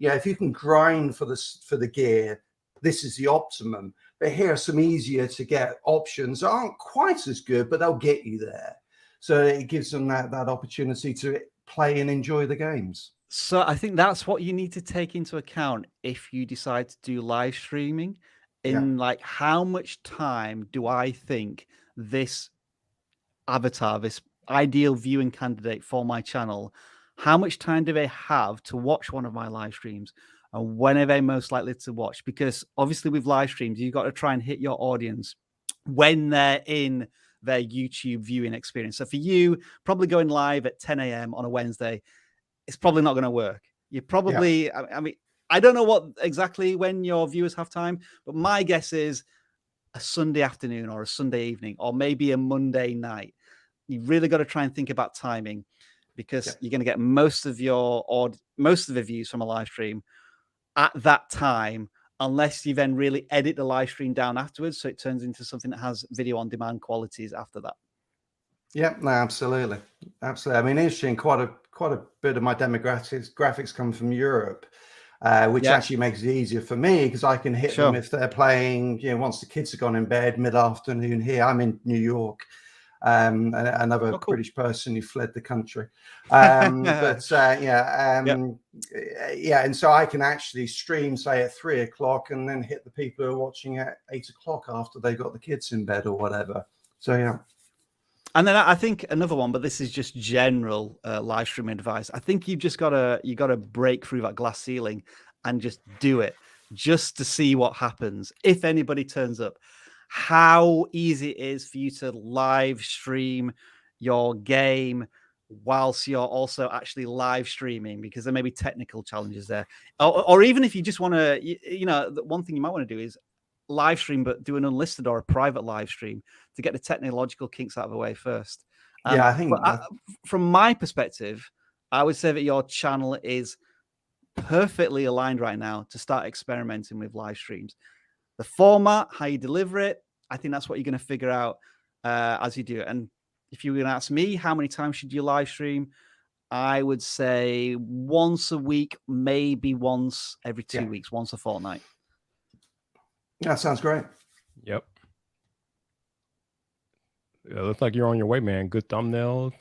if you can grind for the gear, this is the optimum. But here are some easier to get options that aren't quite as good, but they'll get you there. So it gives them that opportunity to play and enjoy the games. So I think that's what you need to take into account if you decide to do live streaming. Like, how much time do I think this avatar, this ideal viewing candidate for my channel, how much time do they have to watch one of my live streams, and when are they most likely to watch? Because obviously with live streams, you've got to try and hit your audience when they're in their YouTube viewing experience. So for you, probably going live at 10 a.m. on a Wednesday, it's probably not going to work. You probably, I mean, I don't know what exactly when your viewers have time, but my guess is a Sunday afternoon or a Sunday evening, or maybe a Monday night. You really got to try and think about timing, because you're going to get most of the views from a live stream at that time, unless you then really edit the live stream down afterwards, so it turns into something that has video on demand qualities after that. Yeah, no, absolutely. I mean, interesting. Quite a bit of my graphics come from Europe, which actually makes it easier for me, because I can hit them if they're playing, once the kids have gone in bed, mid-afternoon here. I'm in New York. Another Oh, cool. British person who fled the country. Yeah, and so I can actually stream, say, at 3 o'clock, and then hit the people who are watching at 8 o'clock after they got the kids in bed or whatever. So yeah. And then I think another one, but this is just general live streaming advice. I think you gotta break through that glass ceiling and just do it, just to see what happens. If anybody turns up, how easy it is for you to live stream your game whilst you're also actually live streaming, because there may be technical challenges there, or even if you just want to, the one thing you might want to do is live stream, but do an unlisted or a private live stream to get the technological kinks out of the way first. Yeah, I think from my perspective, I would say that your channel is perfectly aligned right now to start experimenting with live streams. The format, how you deliver it, I think that's what you're going to figure out as you do it. And if you were going to ask me, how many times should you live stream? I would say once a week, maybe once every 2 weeks, once a fortnight. That sounds great. Yep. It looks like you're on your way, man. Good thumbnails.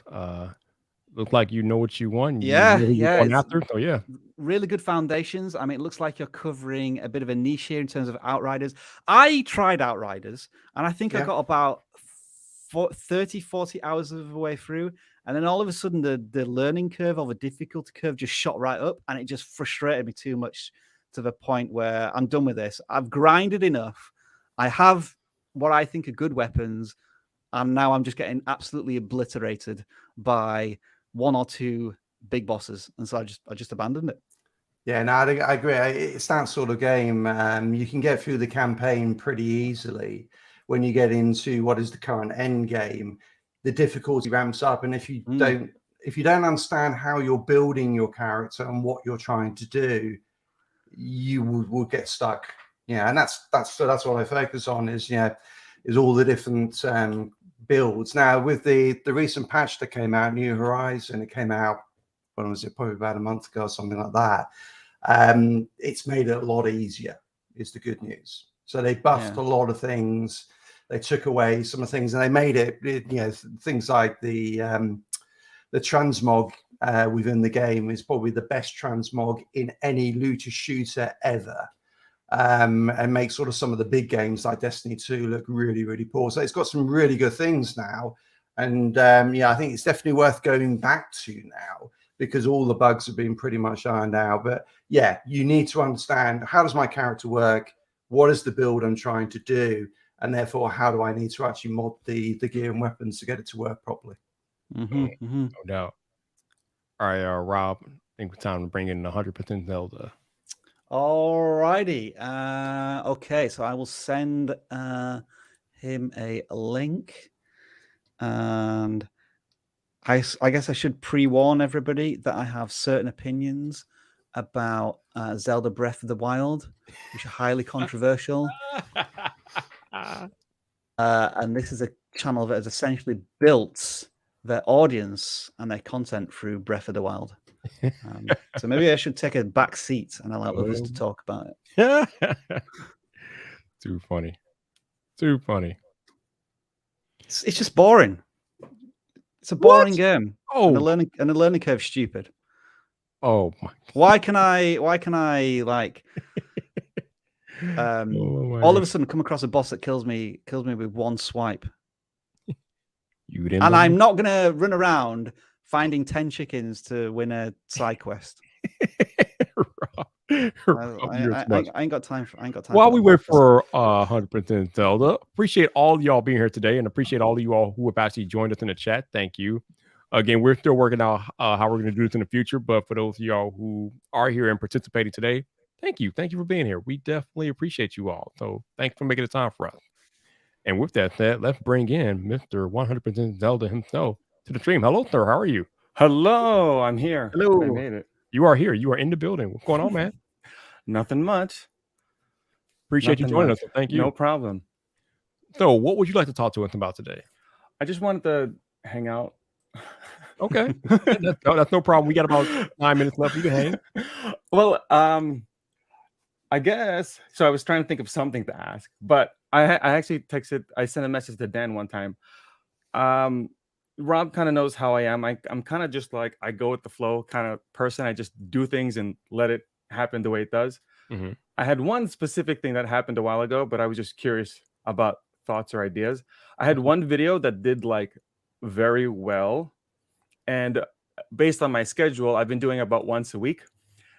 Looks like you know what you want. Yeah, you're going after. So yeah, really good foundations. I mean, it looks like you're covering a bit of a niche here in terms of Outriders. I tried Outriders, and I think I got about 30, 40 hours of the way through. And then all of a sudden, the learning curve or the difficulty curve just shot right up, and it just frustrated me too much to the point where I'm done with this. I've grinded enough. I have what I think are good weapons, and now I'm just getting absolutely obliterated by one or two big bosses, and so I just abandoned it. Yeah, no, I agree. It's that sort of game. You can get through the campaign pretty easily. When you get into what is the current end game, the difficulty ramps up, and if you don't understand how you're building your character and what you're trying to do, you will get stuck. Yeah, and that's what I focus on is all the different builds. Now with the recent patch that came out, New Horizon, it came out, when was it, probably about a month ago or something like that. It's made it a lot easier, is the good news. So they buffed a lot of things, they took away some of the things, and they made it things like the transmog within the game is probably the best transmog in any looter shooter ever. And make sort of some of the big games like Destiny 2 look really, really poor. So it's got some really good things now. And I think it's definitely worth going back to now, because all the bugs have been pretty much ironed out. But yeah, you need to understand, how does my character work? What is the build I'm trying to do? And therefore, how do I need to actually mod the gear and weapons to get it to work properly? No doubt. All right, Rob, I think it's time to bring in 100% Zelda. All righty. Okay, so I will send him a link, and I guess I should pre-warn everybody that I have certain opinions about Zelda Breath of the Wild, which are highly controversial. And this is a channel that has essentially built their audience and their content through Breath of the Wild. So maybe I should take a back seat and allow others to talk about it. Too funny. Too funny. It's just boring. It's a boring game. Oh, and the learning curve's stupid. Oh my! Why can I like all of a sudden come across a boss that kills me with one swipe? You didn't, and I'm not gonna run around finding 10 chickens to win a side quest. I ain't got time. While we wait for 100% Zelda, appreciate all of y'all being here today, and appreciate all of you all who have actually joined us in the chat. Thank you. Again, we're still working out how we're going to do this in the future, but for those of y'all who are here and participating today, thank you. Thank you for being here. We definitely appreciate you all. So thanks for making the time for us. And with that said, let's bring in Mr. 100% Zelda himself to the stream. Hello, sir. How are you? Hello, I'm here. Hello. I made it. You are here. You are in the building. What's going on, man? Nothing much. Appreciate you joining us. So thank you. No problem. So what would you like to talk to us about today? I just wanted to hang out. Okay. That's no problem. We got about 9 minutes left. You can hang. Well, I guess so. I was trying to think of something to ask, but I actually I sent a message to Dan one time. Rob kind of knows how I am. I'm kind of just like I go with the flow kind of person. I just do things and let it happen the way it does. Mhm. I had one specific thing that happened a while ago, but I was just curious about thoughts or ideas. I had one video that did like very well, and based on my schedule, I've been doing about once a week.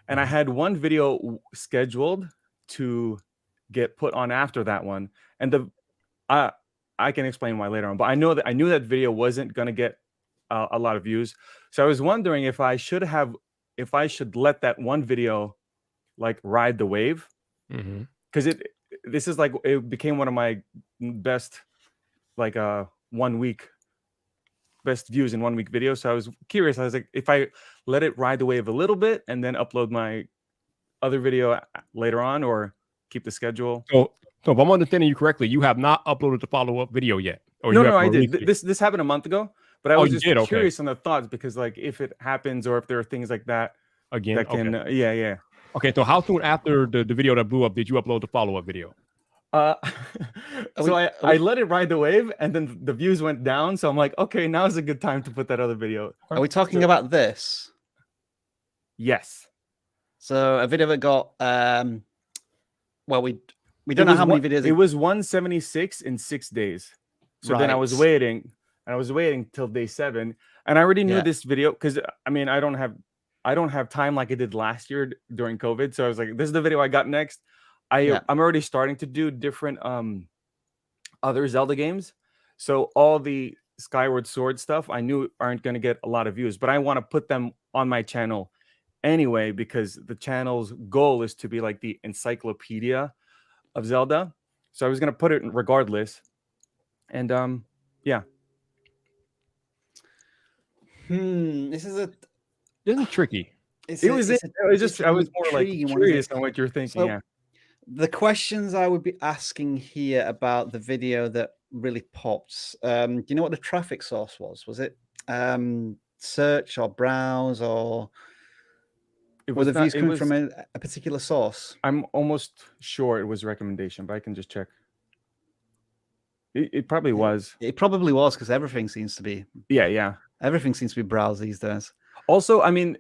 And I had one video scheduled to get put on after that one, and I can explain why later on. But I knew that video wasn't gonna get a lot of views, so I was wondering if I should let that one video like ride the wave, Mhm. because it became one of my best like 1 week best views in 1 week video. So I was curious. I was like, if I let it ride the wave a little bit and then upload my other video later on, or keep the schedule. So if I'm understanding you correctly, you have not uploaded the follow-up video yet. Or you No, have I did. released it? This happened a month ago, but I Oh, was you just did? Okay. curious on the thoughts, because like if it happens or if there are things like that Again, that can okay. yeah. Okay, so how soon after the video that blew up did you upload the follow-up video? So I let it ride the wave, and then the views went down. So I'm like, okay, now is a good time to put that other video. Are we talking about this? Yes. So a video that got well, we It don't know was how many one- videos. It was 176 in 6 days. So then I was Right. waiting, and I was waiting till day 7, and I already knew Yeah. this video because I mean I don't have time like I did last year during COVID. So I was like, this is the video I got next. Yeah. I'm already starting to do different other Zelda games. So all the Skyward Sword stuff I knew aren't going to get a lot of views, but I want to put them on my channel anyway, because the channel's goal is to be like the encyclopedia of Zelda. So I was going to put it regardless. And yeah. This is tricky. I was more like curious on what you're thinking. So, yeah. The questions I would be asking here about the video that really popped. Do you know what the traffic source was? Was it search or browse, or were the views coming from a particular source? I'm almost sure it was recommendation, but I can just check. It probably was. It probably was, because everything seems to be. Yeah. Everything seems to be browsed these days. Also, I mean,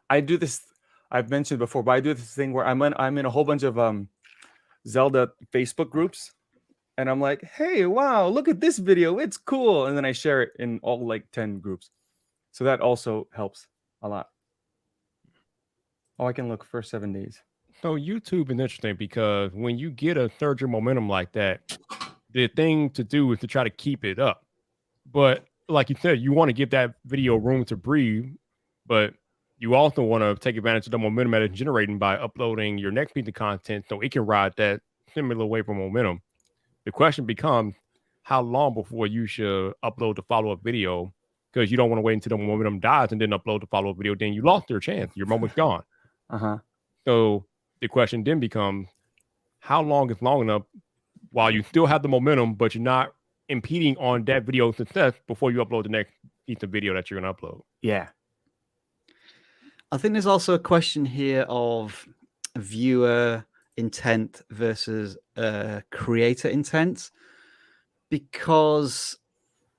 I do this. I've mentioned before, but I do this thing where I'm in a whole bunch of Zelda Facebook groups, and I'm like, hey, wow, look at this video, it's cool, and then I share it in all like 10 groups. So that also helps a lot. Oh, I can look for 7 days. So YouTube is interesting because when you get a surge of momentum like that, the thing to do is to try to keep it up. But like you said, you want to give that video room to breathe, but you also want to take advantage of the momentum that it's generating by uploading your next piece of content so it can ride that similar wave of momentum. The question becomes, how long before you should upload the follow-up video? Because you don't want to wait until the momentum dies and then upload the follow-up video. Then you lost your chance. Your moment's gone. So the question then becomes, how long is long enough while you still have the momentum, but you're not impeding on that video's success before you upload the next piece of video that you're going to upload? Yeah. I think there's also a question here of viewer intent versus creator intent, because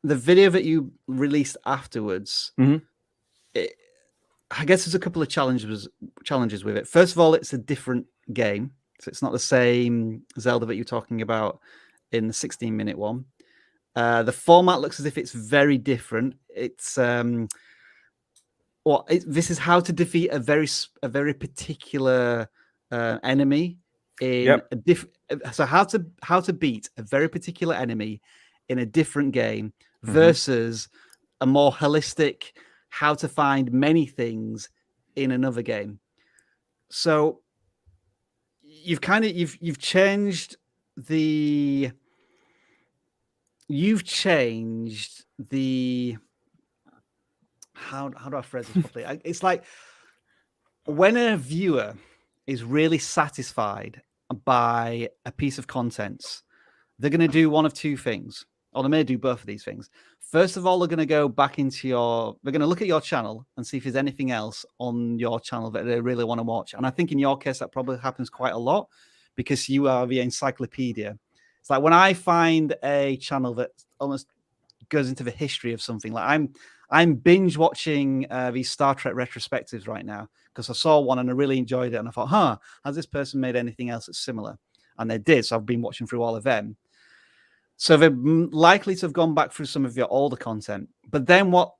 the video that you released afterwards, I guess there's a couple of challenges with it. First of all, it's a different game, so it's not the same Zelda that you're talking about in the 16-minute one. The format looks as if it's very different. It's this is how to defeat a very particular enemy in a different. So how to beat a very particular enemy in a different game versus a more holistic how to find many things in another game. So you've changed the how do I phrase this properly? It's like when a viewer is really satisfied by a piece of content, they're going to do one of two things, or they may do both of these things. First of all, they're going to go back into they're going to look at your channel and see if there's anything else on your channel that they really want to watch. And I think in your case, that probably happens quite a lot because you are the encyclopedia. It's like when I find a channel that almost goes into the history of something. Like I'm binge watching these Star Trek retrospectives right now because I saw one and I really enjoyed it, and I thought, has this person made anything else that's similar? And they did, so I've been watching through all of them. So they're likely to have gone back through some of your older content. But then what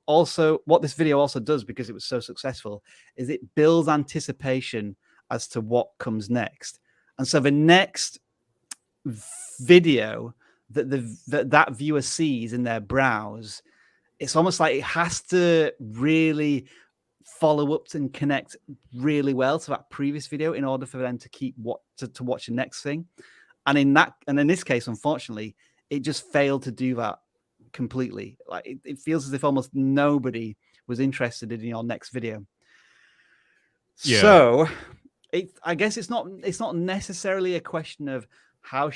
this video also does, because it was so successful, is it builds anticipation as to what comes next. And so the next video that viewer sees in their browse, it's almost like it has to really follow up and connect really well to that previous video in order for them to keep to watch the next thing. And in this case, unfortunately, it just failed to do that completely. Like it feels as if almost nobody was interested in your next video. Yeah. So I guess it's not necessarily a question of how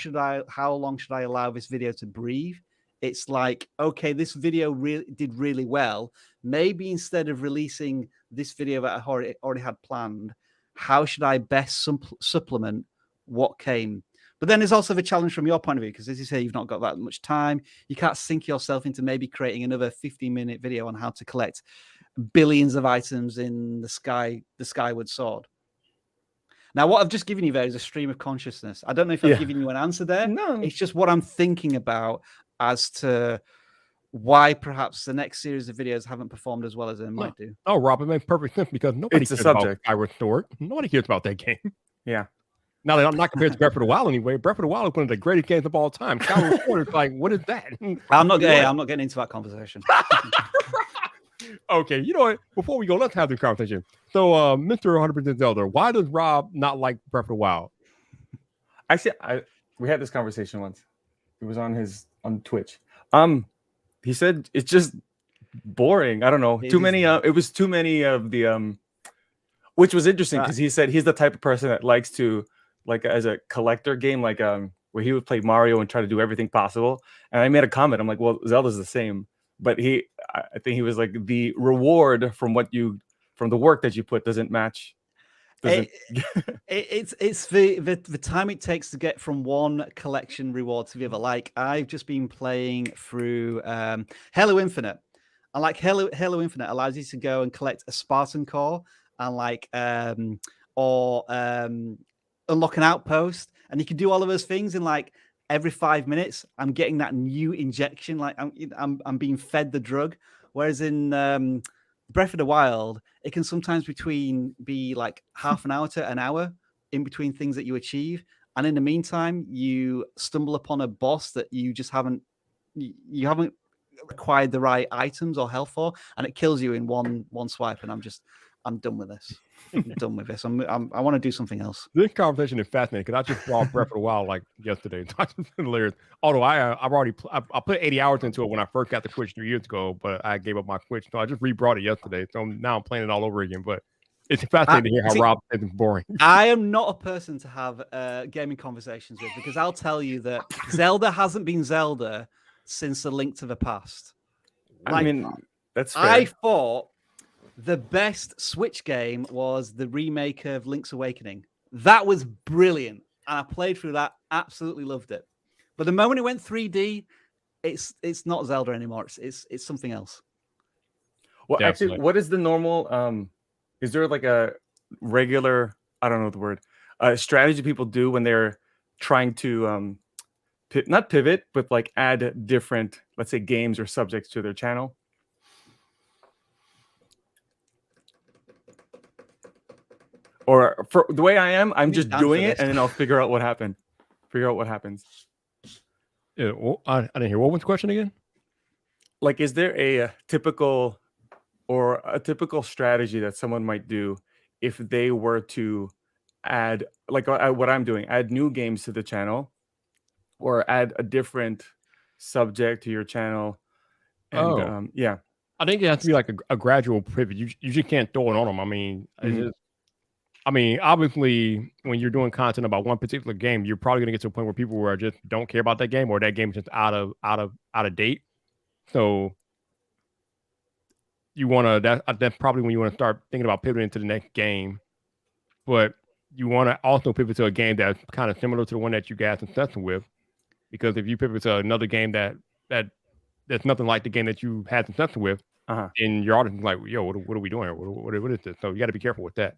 long should I allow this video to breathe. It's like, okay, this video did really well. Maybe instead of releasing this video that I already had planned, how should I best supplement what came? But then there's also the challenge from your point of view, because as you say, you've not got that much time. You can't sink yourself into maybe creating another 15-minute video on how to collect billions of items in the Skyward Sword. Now, what I've just given you there is a stream of consciousness. I don't know if I've given you an answer there. No. It's just what I'm thinking about as to why perhaps the next series of videos haven't performed as well as they might do. Oh, Rob, it makes perfect sense because nobody It's a cares about subject. Skyward Sword. Nobody cares about that game. Yeah. Now that I'm not compared to Breath of the Wild anyway. Breath of the Wild is one of the greatest games of all time. Skyward Sword is like, what is that? I'm not getting into that conversation. Okay, you know what? Before we go, let's have this conversation. So, Mr. 100% Zelda, why does Rob not like Breath of the Wild? Actually, we had this conversation once. It was on Twitch. He said it's just boring. I don't know. Too many. It was too many of the which was interesting because he said he's the type of person that likes to, like, as a collector game, like where he would play Mario and try to do everything possible. And I made a comment. I'm like, well, Zelda's the same. But I think he was like, the reward from the work that you put doesn't match. It's the time it takes to get from one collection reward to the other. Like, I've just been playing through Halo Infinite, and like Halo Infinite allows you to go and collect a Spartan core and like unlock an outpost, and you can do all of those things in like every 5 minutes. I'm getting that new injection, like I'm being fed the drug. Whereas in Breath of the Wild, it can sometimes be like half an hour to an hour in between things that you achieve, and in the meantime, you stumble upon a boss that you just haven't acquired the right items or health for, and it kills you in one swipe. And I'm done with this. I'm done with this. I want to do something else. This conversation is fascinating because I just saw Breath of the Wild like yesterday. It's hilarious. Although I've already I put 80 hours into it when I first got the Switch 3 years ago, but I gave up my Switch, so I just rebrought it yesterday. So now I'm playing it all over again. But it's fascinating to hear how Rob says it's boring. I am not a person to have gaming conversations with, because I'll tell you that Zelda hasn't been Zelda since A Link to the Past. I mean, that's fair. I thought the best Switch game was the remake of Link's Awakening. That was brilliant, and I played through that, absolutely loved it. But the moment it went 3D, it's not Zelda anymore. It's something else. Well, Definitely. actually, what is the normal? Is there like a regular, I don't know the word, strategy people do when they're trying to not pivot, but like add different, let's say, games or subjects to their channel? Or for the way I am, I'm just doing it, and then I'll figure out what happened. Figure out what happens. Yeah, well, I didn't hear. What was the question again? Like, is there a typical strategy that someone might do if they were to add, like what I'm doing, add new games to the channel, or add a different subject to your channel? And, yeah. I think it has to be like a gradual pivot. You just can't throw it on them. I mean, obviously, when you're doing content about one particular game, you're probably going to get to a point where people are just don't care about that game, or that game is just out of date. So you want to that's probably when you want to start thinking about pivoting to the next game. But you want to also pivot to a game that's kind of similar to the one that you guys are successful with, because if you pivot to another game that there's nothing like the game that you had success with, and your audience is like, yo, what are we doing here? What is this? So you got to be careful with that.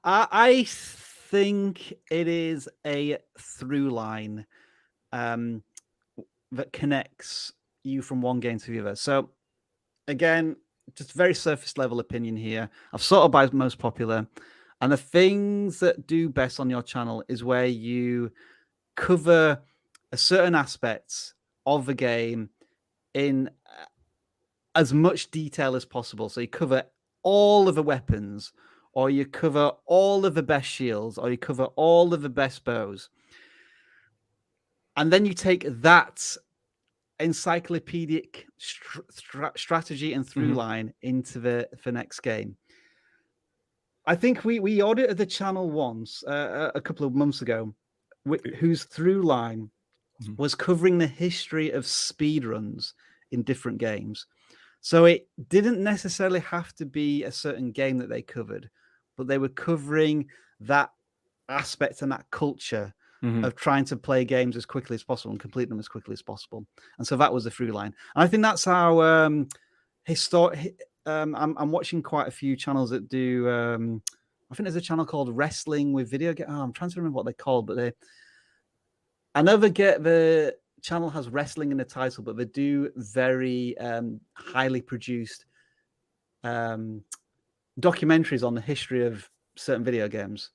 I think it is a through line that connects you from one game to the other. So again, just very surface level opinion here. I've sorted by most popular, and the things that do best on your channel is where you cover a certain aspects of the game in as much detail as possible. So you cover all of the weapons, or you cover all of the best shields, or you cover all of the best bows. And then you take that encyclopedic strategy and through line into the next game. I think we audited the channel once a couple of months ago, whose through line was covering the history of speedruns in different games. So it didn't necessarily have to be a certain game that they covered, but they were covering that aspect and that culture of trying to play games as quickly as possible and complete them as quickly as possible. And so that was the through line. And I think that's how I'm watching quite a few channels that do. I think there's a channel called Wrestling with Video. I'm trying to remember what they're called, but I never get the channel has wrestling in the title, but they do very highly produced documentaries on the history of certain video games.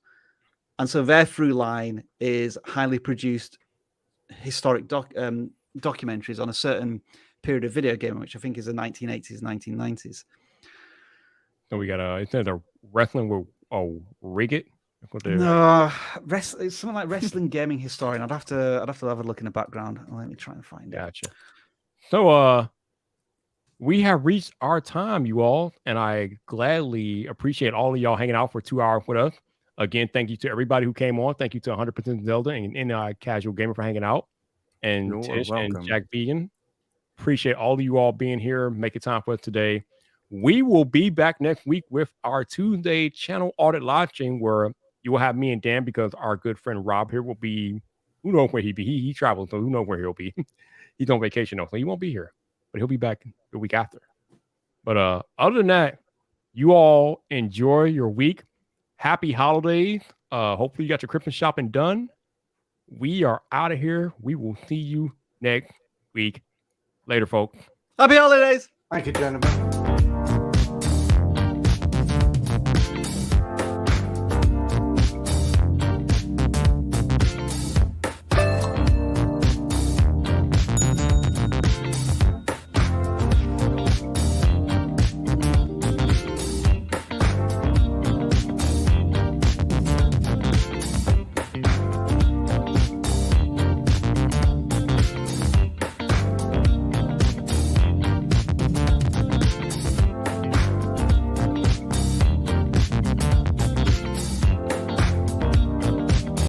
And so their through line is highly produced historic documentaries on a certain period of video game, which I think is the 1980s, 1990s. So we got it says a wrestling with Rigged. No, it's something like Wrestling Gaming Historian. I'd have to have a look in the background. Let me try and find it. Gotcha. So we have reached our time, you all, and I gladly appreciate all of y'all hanging out for 2 hours with us. Again, thank you to everybody who came on. Thank you to 100% Zelda and Casual Gamer for hanging out, and Tish and Jack Vegan. Appreciate all of you all being here, making time for us today. We will be back next week with our Tuesday channel audit live stream, where you will have me and Dan, because our good friend Rob here will be, who knows where he'll be. He travels, so who knows where he'll be. He's on vacation though, so he won't be here, but he'll be back the week after. But other than that, you all enjoy your week. Happy holidays. Hopefully you got your Christmas shopping done. We are out of here. We will see you next week. Later, folks. Happy holidays. Thank you, gentlemen.